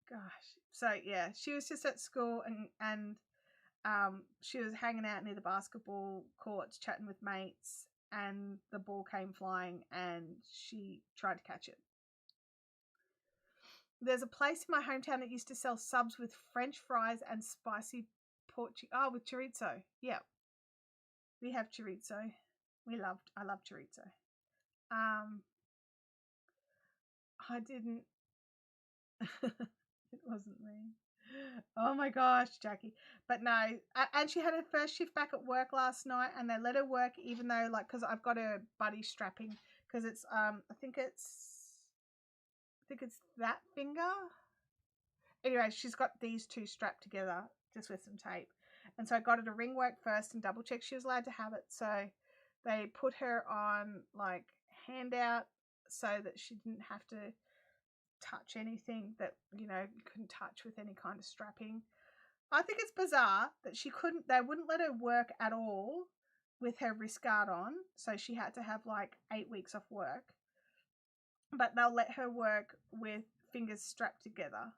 Gosh. So yeah, she was just at school and she was hanging out near the basketball courts, chatting with mates, and the ball came flying and she tried to catch it. There's a place in my hometown that used to sell subs with French fries and spicy Portuguese. Oh, with chorizo. Yeah. We have chorizo. I love chorizo. I didn't. It wasn't me. Oh my gosh, Jackie. But no, and she had her first shift back at work last night, and they let her work even though, like, because I've got her buddy strapping, because it's I think it's that finger. Anyway, she's got these two strapped together just with some tape, and so I got her to ring work first and double check she was allowed to have it. So they put her on like handout so that she didn't have to touch anything that, you know, you couldn't touch with any kind of strapping. I think it's bizarre that they wouldn't let her work at all with her wrist guard on, so she had to have like 8 weeks off work, but they'll let her work with fingers strapped together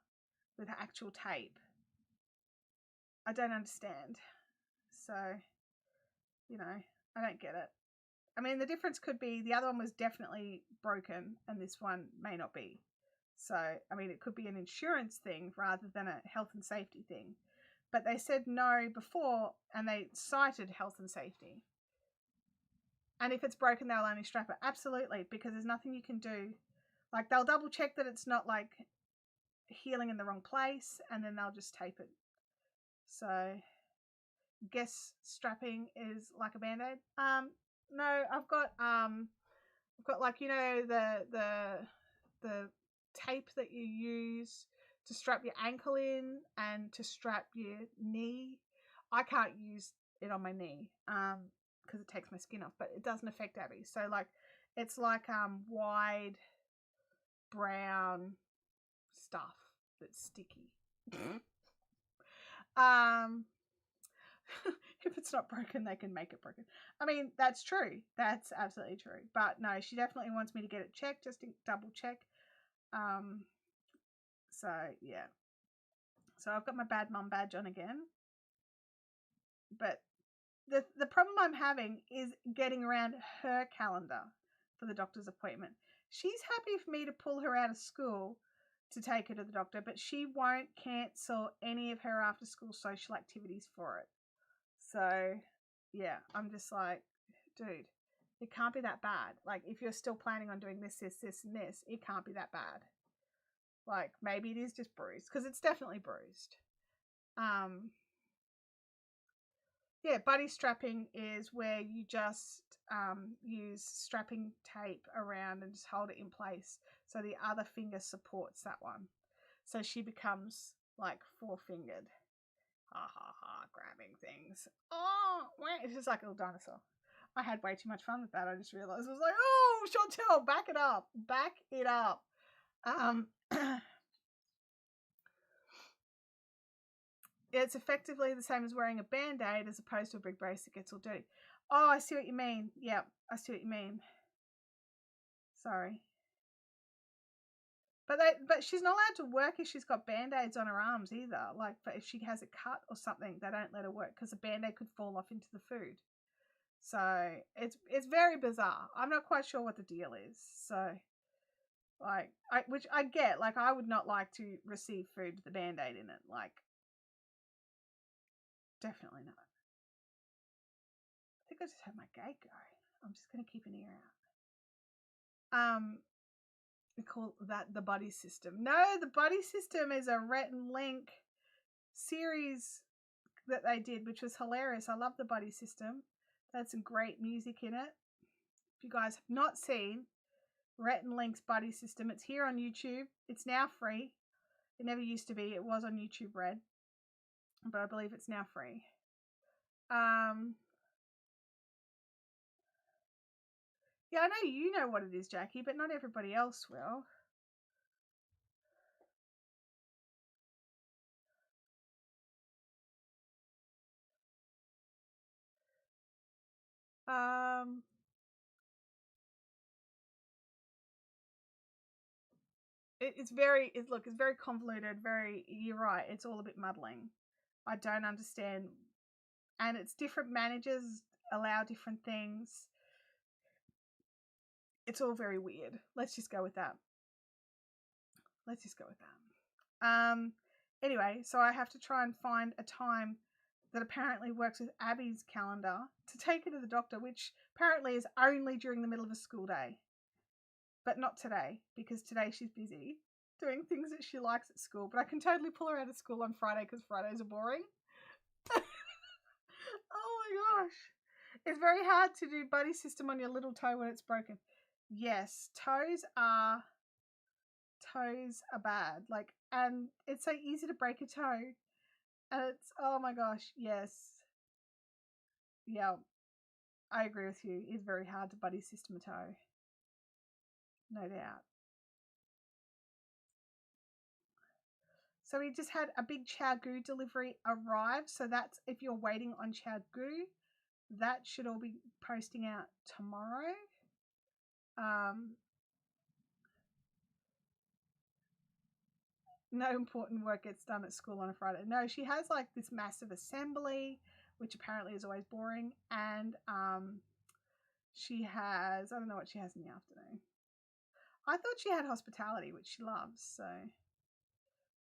with actual tape. I don't understand. So, you know, I don't get it. I mean, the difference could be the other one was definitely broken and this one may not be. So, I mean, it could be an insurance thing rather than a health and safety thing. But they said no before and they cited health and safety. And if it's broken, they'll only strap it. Absolutely, because there's nothing you can do. Like, they'll double check that it's not like healing in the wrong place and then they'll just tape it. So, guess strapping is like a band-aid. No, I've got I've got like, you know, the tape that you use to strap your ankle in and to strap your knee. I can't use it on my knee because it takes my skin off, but it doesn't affect Abby. So like it's like wide brown stuff that's sticky. If it's not broken, they can make it broken. I mean, that's true. That's absolutely true. But no, she definitely wants me to get it checked, just to double check. So yeah. So I've got my bad mum badge on again. But the problem I'm having is getting around her calendar for the doctor's appointment. She's happy for me to pull her out of school to take her to the doctor, but she won't cancel any of her after school social activities for it. So yeah, I'm just like, dude, it can't be that bad. Like if you're still planning on doing this, and this, it can't be that bad. Like maybe it is just bruised, because it's definitely bruised. Yeah, buddy strapping is where you just use strapping tape around and just hold it in place so the other finger supports that one. So she becomes like four-fingered. Ha ha ha, grabbing things. Oh, wait, it's just like a little dinosaur. I had way too much fun with that. I just realized I was like, oh, Chantel, back it up. Back it up. It's effectively the same as wearing a band-aid as opposed to a big brace that gets all dirty. Oh, I see what you mean. Yeah, I see what you mean. Sorry. But she's not allowed to work if she's got band-aids on her arms either. Like, but if she has a cut or something, they don't let her work because the band-aid could fall off into the food. So it's very bizarre. I'm not quite sure what the deal is. So, like, which I get. Like, I would not like to receive food with a band-aid in it. Like, definitely not. I think I just had my gate go. I'm just gonna keep an ear out. We call that the buddy system. No, the buddy system is a Rhett and Link series that they did, which was hilarious. I love the buddy system. They had some great music in it. If you guys have not seen Rhett and Link's buddy system, it's here on YouTube. It's now free. It never used to be. It was on YouTube Red, but I believe it's now free. Yeah, I know you know what it is, Jackie, but not everybody else will. It's very convoluted. You're right. It's all a bit muddling. I don't understand, and it's different managers allow different things. It's all very weird. Let's just go with that. Anyway, so I have to try and find a time that apparently works with Abby's calendar to take her to the doctor, which apparently is only during the middle of a school day. But not today, because today she's busy doing things that she likes at school. But I can totally pull her out of school on Friday because Fridays are boring. Oh my gosh. It's very hard to do buddy system on your little toe when it's broken. Yes, toes are bad. Like, and it's so easy to break a toe. And it's, oh my gosh, yes. Yeah, I agree with you. It's very hard to buddy system a toe. No doubt. So we just had a big chow goo delivery arrive. So that's, if you're waiting on chow goo, that should all be posting out tomorrow. No important work gets done at school on a Friday. No, she has like this massive assembly, which apparently is always boring. And she has, I don't know what she has in the afternoon. I thought she had hospitality, which she loves. So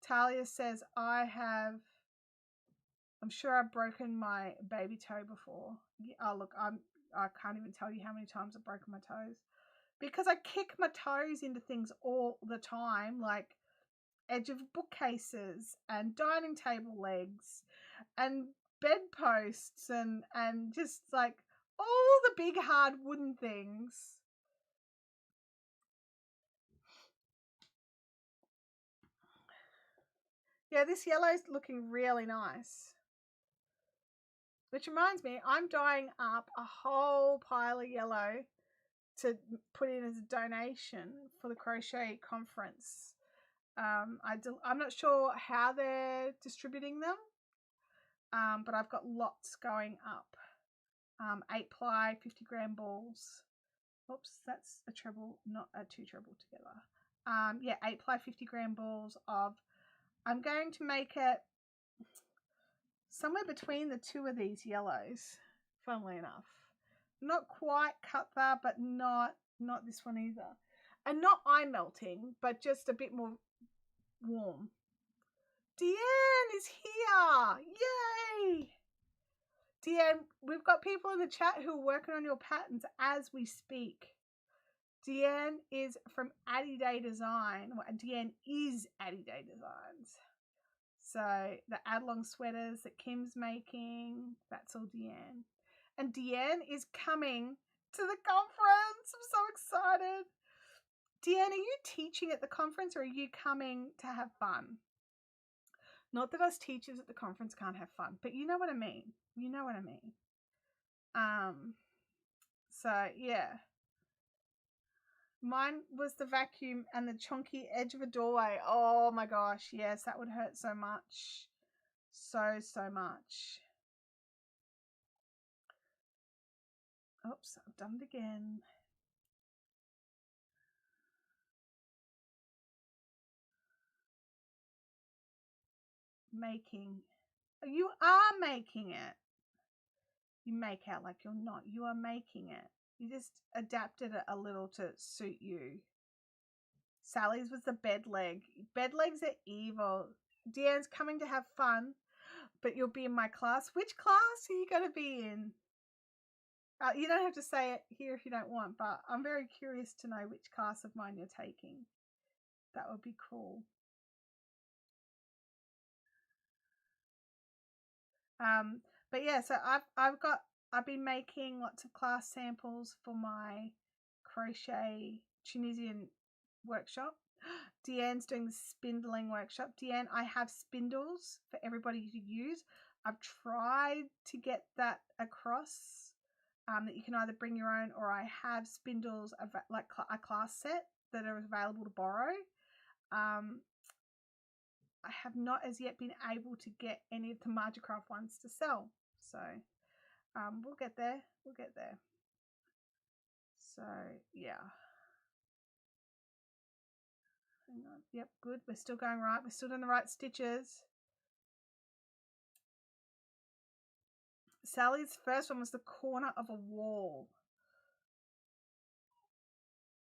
Talia says, I'm sure I've broken my baby toe before. Oh, look, I can't even tell you how many times I've broken my toes. Because I kick my toes into things all the time, like edge of bookcases and dining table legs and bedposts and just like all the big hard wooden things. Yeah, this yellow's looking really nice. Which reminds me, I'm dyeing up a whole pile of yellow to put in as a donation for the crochet conference. I'm not sure how they're distributing them, but I've got lots going up. 8 ply, 50-gram balls. Oops, that's a treble, not a 2 treble together. Yeah, 8 ply 50-gram balls of, I'm going to make it somewhere between the two of these yellows, funnily enough. Not quite cut that, but not this one either. And not eye melting, but just a bit more warm. Deanne is here! Yay! Deanne, we've got people in the chat who are working on your patterns as we speak. Deanne is from Addie Day Design. Well, Deanne is Addie Day Designs. So the add-along sweaters that Kim's making, that's all Deanne. And Deanne is coming to the conference. I'm so excited. Deanne, are you teaching at the conference or are you coming to have fun? Not that us teachers at the conference can't have fun, but you know what I mean. You know what I mean. So yeah. Mine was the vacuum and the chunky edge of a doorway. Oh my gosh, yes, that would hurt so much. So much. Oops, I've done it again. Making. You are making it. You make out like you're not. You are making it. You just adapted it a little to suit you. Sally's was the bed leg. Bed legs are evil. Deanne's coming to have fun, but you'll be in my class. Which class are you going to be in? You don't have to say it here if you don't want, but I'm very curious to know which class of mine you're taking. That would be cool. But yeah, so I've been making lots of class samples for my crochet Tunisian workshop. Deanne's doing the spindling workshop. Deanne, I have spindles for everybody to use. I've tried to get that across, that you can either bring your own, or I have spindles like a class set that are available to borrow. I have not as yet been able to get any of the Margicraft ones to sell. So we'll get there. We'll get there. So yeah. Hang on. Yep, good. We're still going right. We're still doing the right stitches. Sally's first one was the corner of a wall.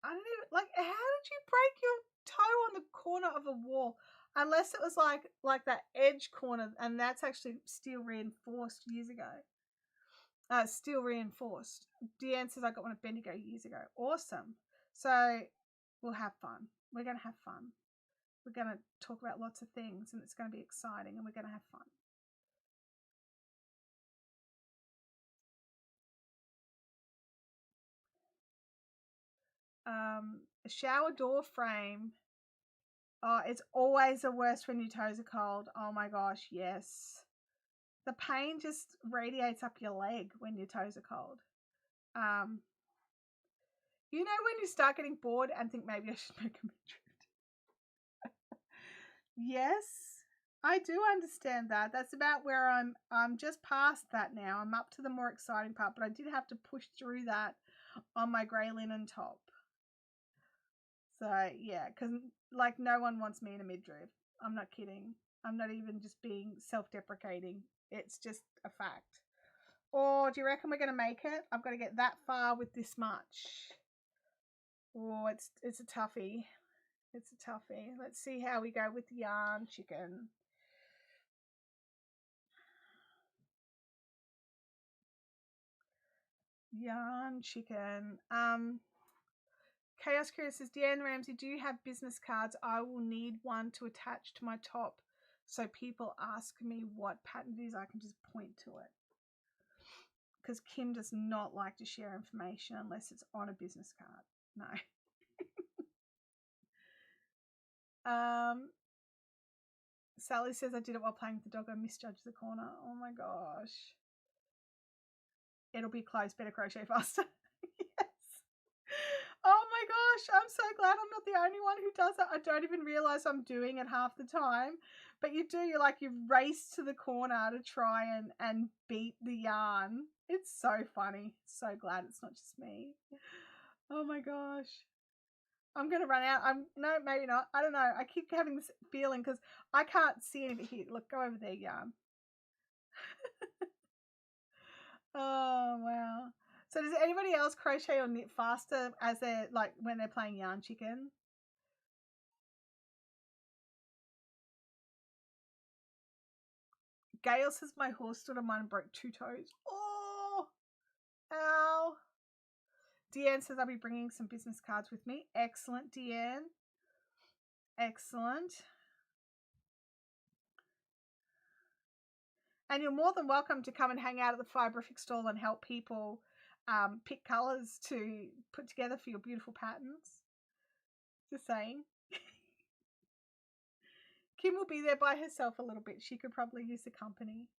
I don't even, like, how did you break your toe on the corner of a wall? Unless it was like that edge corner, and that's actually steel reinforced years ago. Steel reinforced. Deanne says I got one at Bendigo years ago. Awesome. So we'll have fun. We're going to have fun. We're going to talk about lots of things, and it's going to be exciting, and we're going to have fun. A shower door frame. Oh, it's always the worst when your toes are cold. Oh my gosh, yes. The pain just radiates up your leg when your toes are cold. You know when you start getting bored and think maybe I should make a midriff? Yes, I do understand that. That's about where I'm just past that now. I'm up to the more exciting part, but I did have to push through that on my grey linen top. So yeah, because like no one wants me in a midriff. I'm not kidding. I'm not even just being self-deprecating. It's just a fact. Or do you reckon we're going to make it? I've got to get that far with this much. Oh, it's a toughie. It's a toughie. Let's see how we go with the yarn chicken. Yarn chicken. Chaos Curious says, Deanne Ramsey, do you have business cards? I will need one to attach to my top, so people ask me what pattern it is, I can just point to it. Because Kim does not like to share information unless it's on a business card. No. Sally says, I did it while playing with the dog. I misjudged the corner. Oh my gosh. It'll be close. Better crochet faster. Yes. Oh my gosh. I'm so glad I'm not the only one who does it. I don't even realize I'm doing it half the time. But you do. You race to the corner to try and beat the yarn. It's so funny. So glad it's not just me. Oh my gosh. I'm going to run out. No, maybe not. I don't know. I keep having this feeling because I can't see anything here. Look, go over there, yarn. Oh, wow. So does anybody else crochet or knit faster as they're when they're playing Yarn Chicken? Gail says my horse stood on mine and broke 2 toes. Oh, ow. Deanne says I'll be bringing some business cards with me. Excellent, Deanne. Excellent. And you're more than welcome to come and hang out at the Fiberific stall and help people pick colours to put together for your beautiful patterns. Just saying. Kim will be there by herself a little bit. She could probably use the company.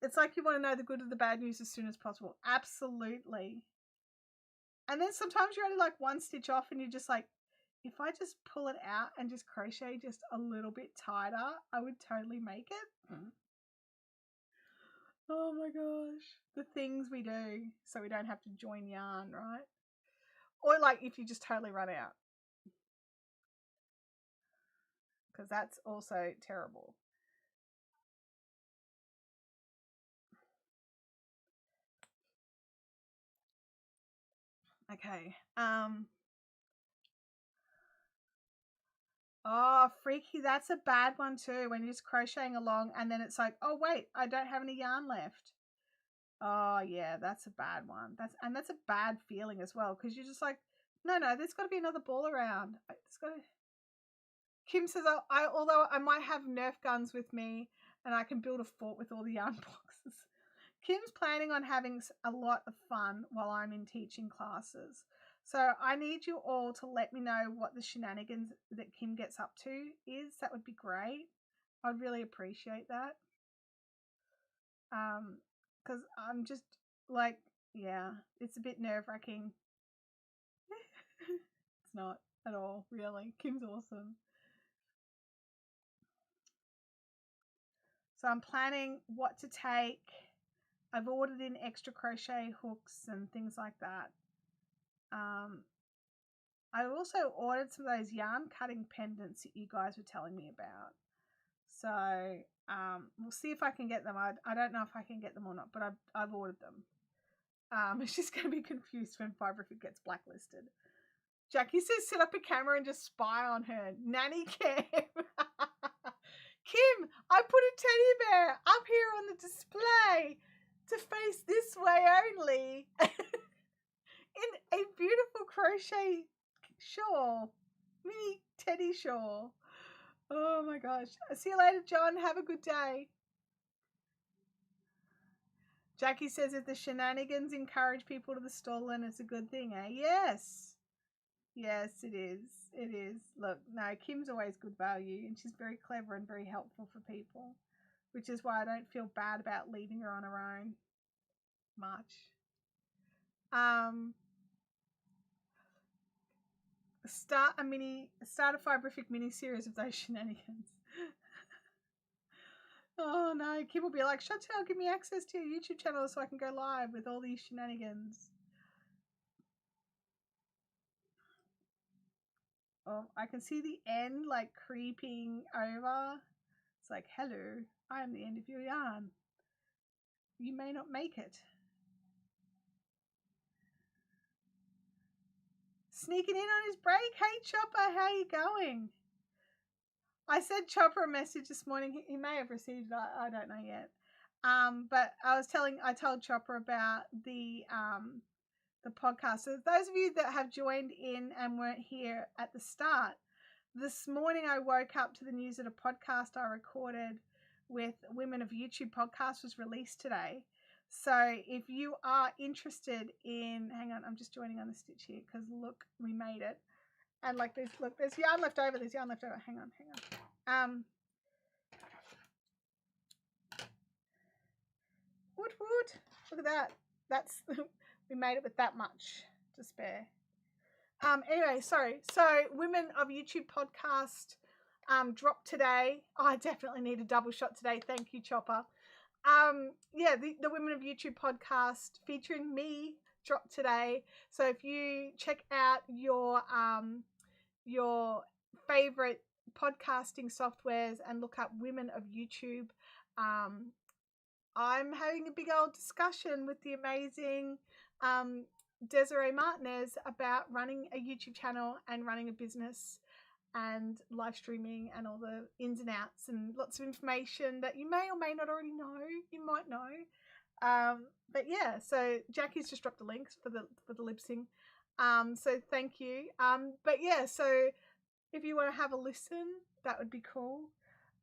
It's like you want to know the good or the bad news as soon as possible. Absolutely. And then sometimes you're only one stitch off and you're just like, if I just pull it out and just crochet just a little bit tighter, I would totally make it. Oh my gosh. The things we do so we don't have to join yarn, right? Or if you just totally run out. Because that's also terrible. Okay. Oh, freaky. That's a bad one too. When you're just crocheting along and then it's like, oh, wait, I don't have any yarn left. Oh, yeah, that's a bad one. That's a bad feeling as well because you're just like, no, there's got to be another ball around. It's got to... Kim says, although I might have Nerf guns with me and I can build a fort with all the yarn boxes. Kim's planning on having a lot of fun while I'm in teaching classes. So I need you all to let me know what the shenanigans that Kim gets up to is. That would be great. I'd really appreciate that. Because I'm just yeah, it's a bit nerve-wracking. It's not at all, really. Kim's awesome. So I'm planning what to take. I've ordered in extra crochet hooks and things like that. I also ordered some of those yarn cutting pendants that you guys were telling me about. So we'll see if I can get them. I don't know if I can get them or not, but I've ordered them. She's going to be confused when Fiberific gets blacklisted. Jackie says set up a camera and just spy on her. Nanny cam. Kim, I put a teddy bear up here on the display to face this way only. In a beautiful crochet shawl. Mini teddy shawl. Oh my gosh. See you later, John. Have a good day. Jackie says if the shenanigans encourage people to the stall, then it's a good thing, eh? Yes. Yes, it is. It is. Look, no, Kim's always good value and she's very clever and very helpful for people, which is why I don't feel bad about leaving her on her own much. Start a Fiberific mini series of those shenanigans. Oh no, Kim will be like, Chantel, give me access to your YouTube channel so I can go live with all these shenanigans. Oh, I can see the end creeping over. It's like, hello, I am the end of your yarn. You may not make it. Sneaking in on his break. Hey, Chopper, how you going? I sent Chopper a message this morning. He may have received it. I don't know yet. But I told Chopper about the podcast. So those of you that have joined in and weren't here at the start, this morning I woke up to the news that a podcast I recorded with Women of YouTube podcast was released today. So if you are interested in, hang on, I'm just joining on the stitch here because look, we made it. And like this, look, there's yarn left over. Hang on. Woot woot. Look at that. That's we made it with that much to spare. Anyway, sorry. So Women of YouTube podcast dropped today. I definitely need a double shot today. Thank you, Chopper. Yeah, the Women of YouTube podcast featuring me dropped today. So if you check out your favorite podcasting softwares and look up Women of YouTube, I'm having a big old discussion with the amazing Desiree Martinez about running a YouTube channel and running a business and live streaming and all the ins and outs and lots of information that you may or may not already know. You might know. But yeah, so Jackie's just dropped the links for the lip sync. So thank you. But yeah, so if you want to have a listen, that would be cool.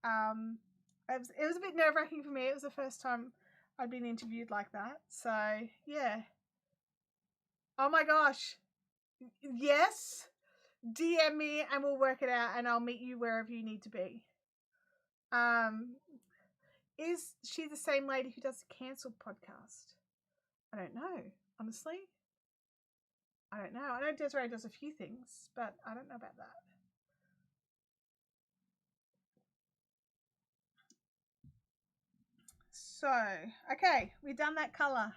It was a bit nerve-wracking for me. It was the first time I'd been interviewed like that. So yeah. Oh my gosh. Yes. DM me and we'll work it out and I'll meet you wherever you need to be. Is she the same lady who does the cancelled podcast? I don't know, honestly. I don't know. I know Desiree does a few things, but I don't know about that. So, okay, we've done that colour.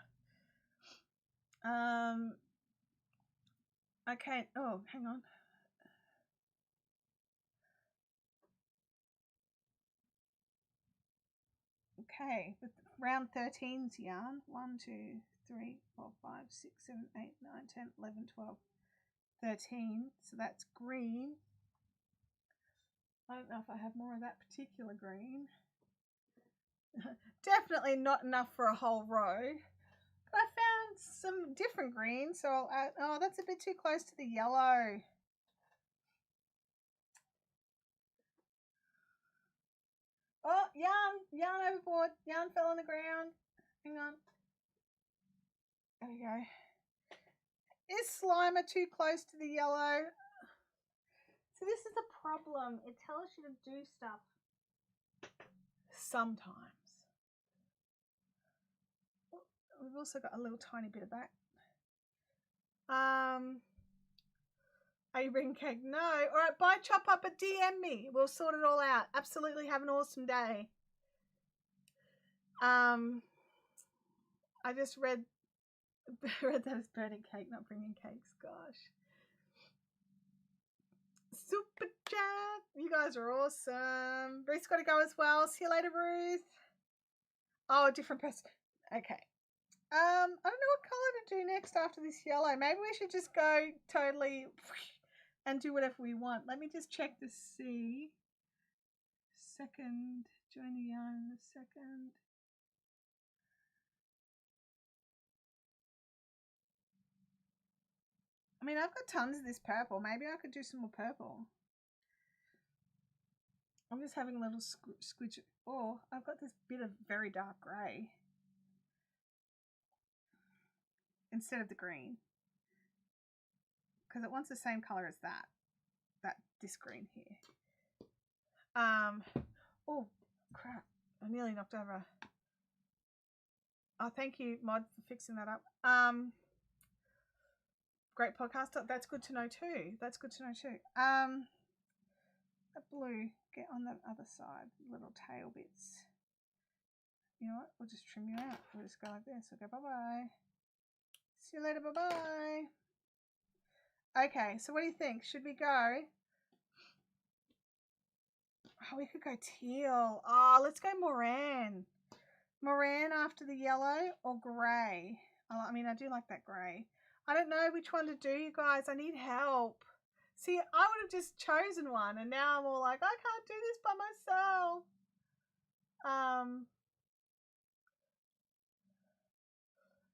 Okay, oh, hang on. Okay, with round 13's yarn, 1, 2, 3, 4, 5, 6, 7, 8, 9, 10, 11, 12, 13. So that's green. I don't know if I have more of that particular green. Definitely not enough for a whole row. But I found some different greens, so I'll add, oh, that's a bit too close to the yellow. Oh, yarn overboard. Yarn fell on the ground. Hang on. There we go. Is Slimer too close to the yellow? So this is a problem. It tells you to do stuff sometimes. We've also got a little tiny bit of that. Are you bringing cake? No. All right, bye, Chopper, but DM me. We'll sort it all out. Absolutely have an awesome day. I just read that it's burning cake, not bringing cakes. Gosh. Super chat. You guys are awesome. Ruth's got to go as well. See you later, Ruth. Oh, a different person. Okay. I don't know what colour to do next after this yellow. Maybe we should just go totally and do whatever we want. Let me just check to see. Second, join the yarn in a second. I mean, I've got tons of this purple. Maybe I could do some more purple. I'm just having a little squidge. Oh, I've got this bit of very dark grey instead of the green because it wants the same colour as this green here. Oh crap! I nearly knocked over. Oh, thank you, Mod, for fixing that up. Great podcast. That's good to know too. That blue, get on the other side, little tail bits. You know what? We'll just trim you out. We'll just go like this. We'll go bye-bye. See you later, bye-bye. Okay, so what do you think? Should we go? Oh, we could go teal. Oh, let's go Moran. Moran after the yellow or grey? I mean, I do like that grey. I don't know which one to do, you guys. I need help. See, I would have just chosen one, and now I'm all like, I can't do this by myself.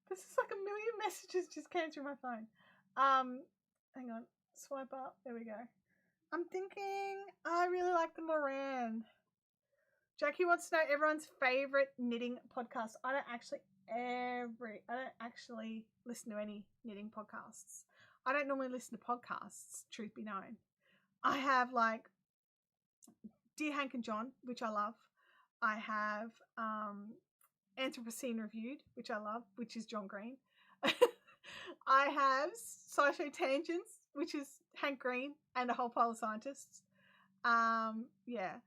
This is like a million messages just came through my phone. Hang on. Swipe up. There we go. I'm thinking I really like the Moran. Jackie wants to know everyone's favourite knitting podcast. I don't actually listen to any knitting podcasts. I don't normally listen to podcasts, truth be known. I have like Dear Hank and John, which I love. I have Anthropocene Reviewed, which I love, which is John Green. I have Sci-Fi Tangents, which is Hank Green and a whole pile of scientists. Yeah.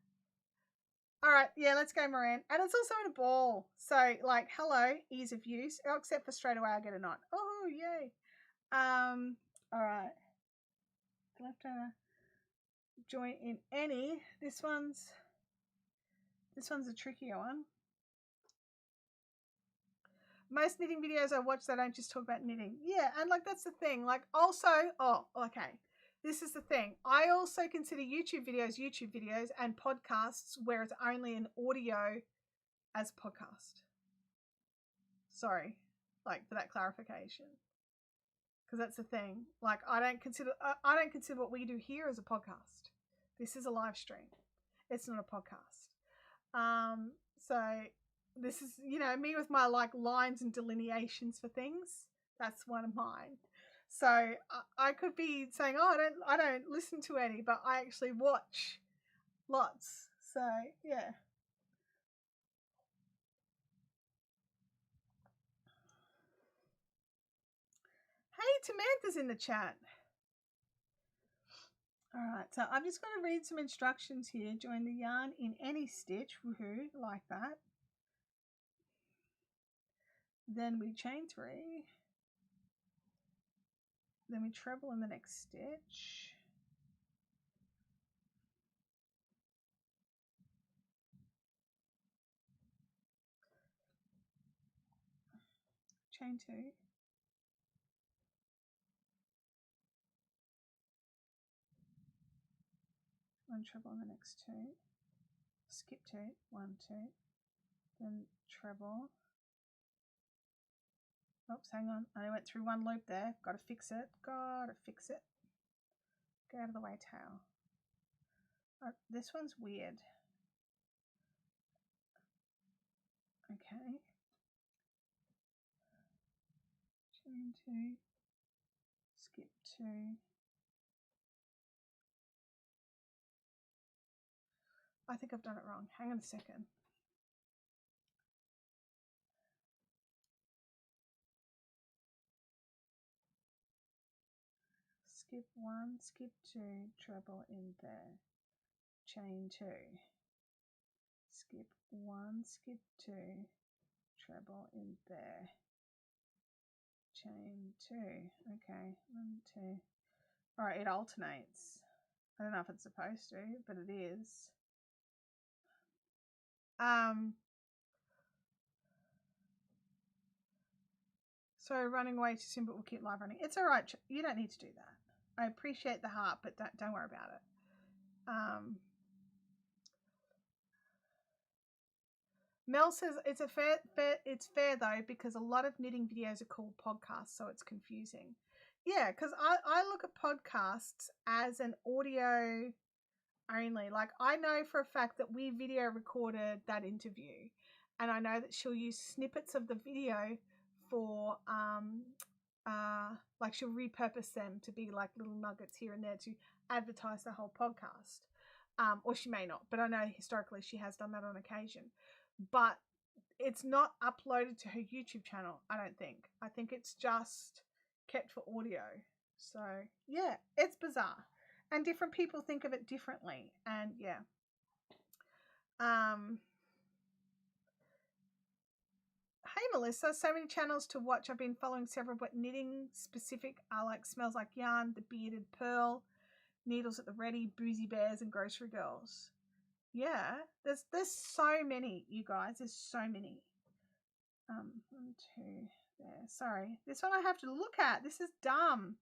All right, yeah, let's go, Moran. And it's also in a ball. So, like, hello, ease of use. Oh, except for straight away I get a 9. Oh, yay. All right. I'll have to join in any. This one's a trickier one. Most knitting videos I watch, they don't just talk about knitting. Yeah, and like that's the thing. Like also, okay. This is the thing. I also consider YouTube videos and podcasts where it's only an audio as podcast. Sorry, like for that clarification. Because that's the thing. Like I don't consider what we do here as a podcast. This is a live stream. It's not a podcast. So this is, you know, me with my like lines and delineations for things. That's one of mine. So I could be saying, oh, I don't listen to any, but I actually watch lots. So yeah. Hey, Tamantha's in the chat. All right, so I'm just going to read some instructions here. Join the yarn in any stitch. Woohoo, like that. Then we chain 3. Then we treble in the next stitch. Chain 2. One treble in the next 2. Skip 2. 1, 2. Then treble. Oops, hang on. I went through one loop there. Got to fix it. Got to fix it. Get out of the way, tail. Oh, this one's weird. Okay. Chain 2. Skip 2. I think I've done it wrong. Hang on a second. Skip 1, skip 2, treble in there. Chain 2. Skip 1, skip 2, treble in there. Chain 2. Okay, 1, 2. All right, it alternates. I don't know if it's supposed to, but it is. So running away too soon, but we'll keep live running. It's all right. You don't need to do that. I appreciate the heart, but don't worry about it. Mel says it's fair though, because a lot of knitting videos are called podcasts, so it's confusing. Yeah, because I look at podcasts as an audio only. Like I know for a fact that we video recorded that interview, and I know that she'll use snippets of the video for like she'll repurpose them to be like little nuggets here and there to advertise the whole podcast. Or she may not, but I know historically she has done that on occasion. But it's not uploaded to her YouTube channel, I don't think. I think it's just kept for audio. So yeah, it's bizarre. And different people think of it differently. And yeah. Hey Melissa, so many channels to watch. I've been following several, but knitting specific are like Smells Like Yarn, The Bearded Pearl, Needles at the Ready, Boozy Bears, and Grocery Girls. Yeah, there's so many, you guys. There's so many. 1, 2, there. Sorry, this one I have to look at. This is dumb.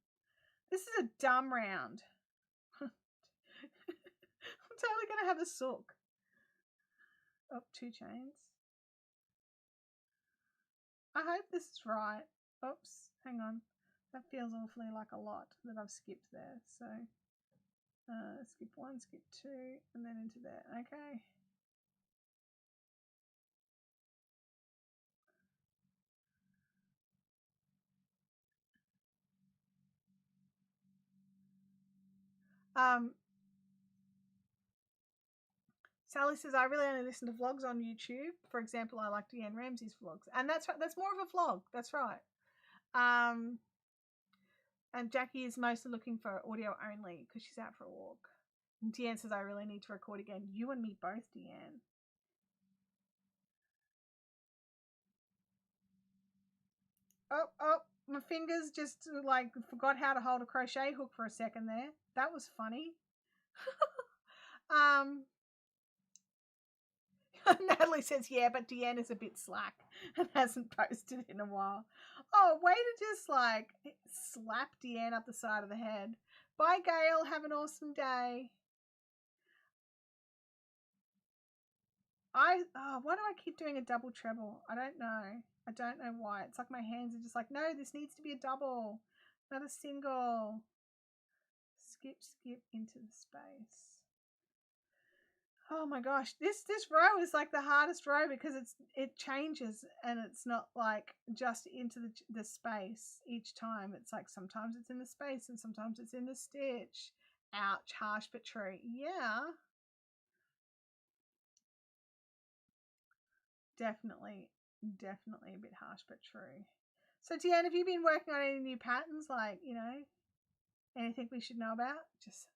This is a dumb round. I'm totally gonna have a sook. Oh, 2 chains. I hope this is right. Oops, hang on. That feels awfully like a lot that I've skipped there. So skip 1, skip 2, and then into there. Okay. Sally says, I really only listen to vlogs on YouTube. For example, I like Deanne Ramsey's vlogs. And that's right. That's more of a vlog. That's right. And Jackie is mostly looking for audio only because she's out for a walk. And Deanne says, I really need to record again. You and me both, Deanne. Oh, my fingers just like forgot how to hold a crochet hook for a second there. That was funny. Natalie says, yeah, but Deanne is a bit slack and hasn't posted in a while. Oh, way to just like slap Deanne up the side of the head. Bye, Gail. Have an awesome day. Why do I keep doing a double treble? I don't know. I don't know why. It's like my hands are just like, no, this needs to be a double, not a single. Skip into the space. Oh my gosh, this row is like the hardest row because it changes and it's not like just into the space each time. It's like sometimes it's in the space and sometimes it's in the stitch. Ouch, harsh but true. Yeah. Definitely a bit harsh but true. So Deanne, have you been working on any new patterns, like, you know, anything we should know about? Just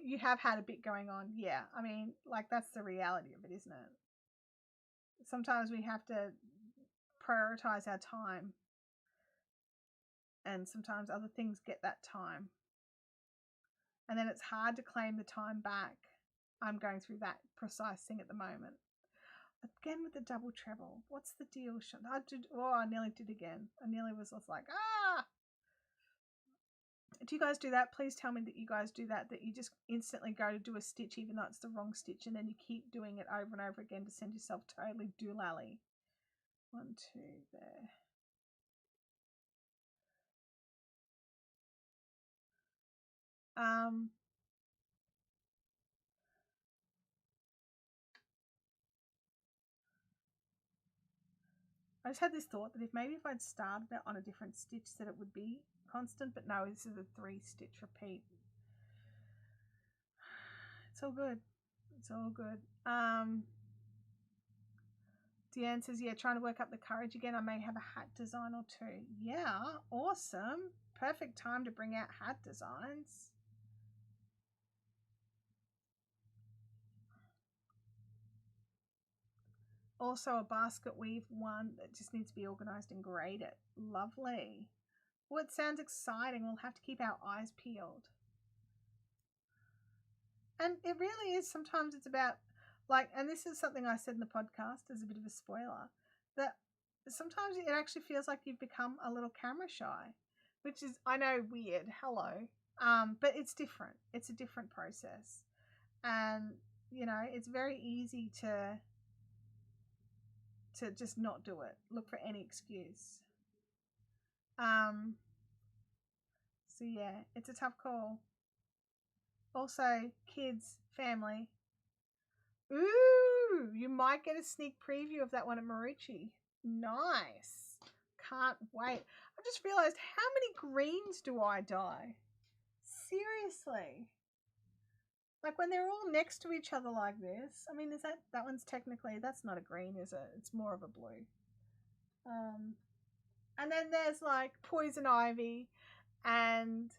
you have had a bit going on. Yeah, I mean, like, that's the reality of it, isn't it? Sometimes we have to prioritize our time, and sometimes other things get that time, and then it's hard to claim the time back. I'm going through that precise thing at the moment. Again with the double treble. What's the deal? I nearly did again. I nearly was like, ah! Do you guys do that? Please tell me that you guys do that you just instantly go to do a stitch even though it's the wrong stitch, and then you keep doing it over and over again to send yourself totally doolally. 1, 2, there. I just had this thought that if I'd started it on a different stitch that it would be constant, but no, this is a 3-stitch repeat. It's all good. It's all good. Deanne says, yeah, trying to work up the courage again. I may have a hat design or two. Yeah, awesome. Perfect time to bring out hat designs. Also a basket weave one that just needs to be organized and graded. Lovely. Well, it sounds exciting. We'll have to keep our eyes peeled. And it really is, sometimes it's about, like, and this is something I said in the podcast as a bit of a spoiler, that sometimes it actually feels like you've become a little camera shy, which is, I know, weird. Hello. But it's different. It's a different process. And, you know, it's very easy to just not do it. Look for any excuse. So yeah, it's a tough call. Also, kids, family. Ooh, you might get a sneak preview of that one at Marucci. Nice. Can't wait. I just realized, how many greens do I dye? Seriously. Like, when they're all next to each other like this. I mean, is that one's technically, that's not a green, is it? It's more of a blue. And then there's like poison ivy, and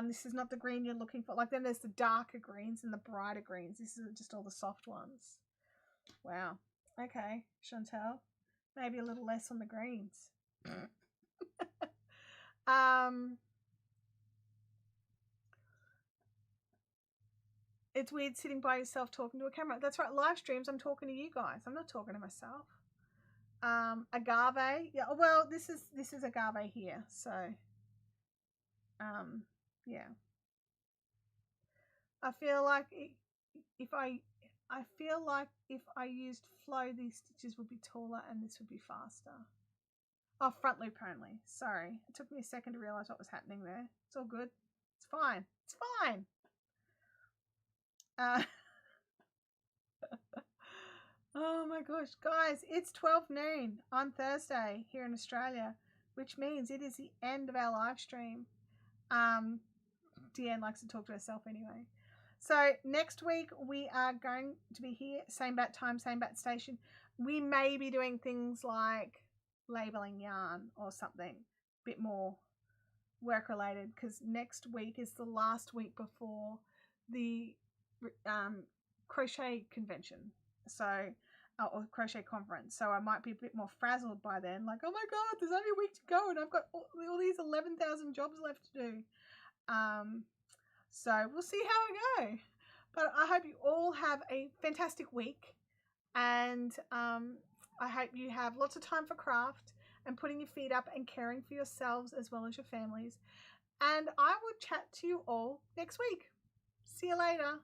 this is not the green you're looking for. Like, then there's the darker greens and the brighter greens. This is just all the soft ones. Wow. Okay, Chantel. Maybe a little less on the greens. It's weird sitting by yourself talking to a camera. That's right. Live streams, I'm talking to you guys. I'm not talking to myself. Agave. Yeah. Well, this is agave here. So, yeah. I feel like if I used flow, these stitches would be taller and this would be faster. Oh, front loop only. Sorry. It took me a second to realize what was happening there. It's all good. It's fine. It's fine. Oh my gosh. Guys, it's 12 noon on Thursday here in Australia. which means it is the end of our live stream. Deanne likes to talk to herself anyway. So next week we are going to be here, same bat time, same bat station. We may be doing things like labeling yarn or something a bit more work related, because next week is the last week before the crochet convention, so or crochet conference. So I might be a bit more frazzled by then, like, oh my god, there's only a week to go and I've got all these 11,000 jobs left to do. So we'll see how I go, but I hope you all have a fantastic week, and I hope you have lots of time for craft and putting your feet up and caring for yourselves as well as your families. And I will chat to you all next week. See you later.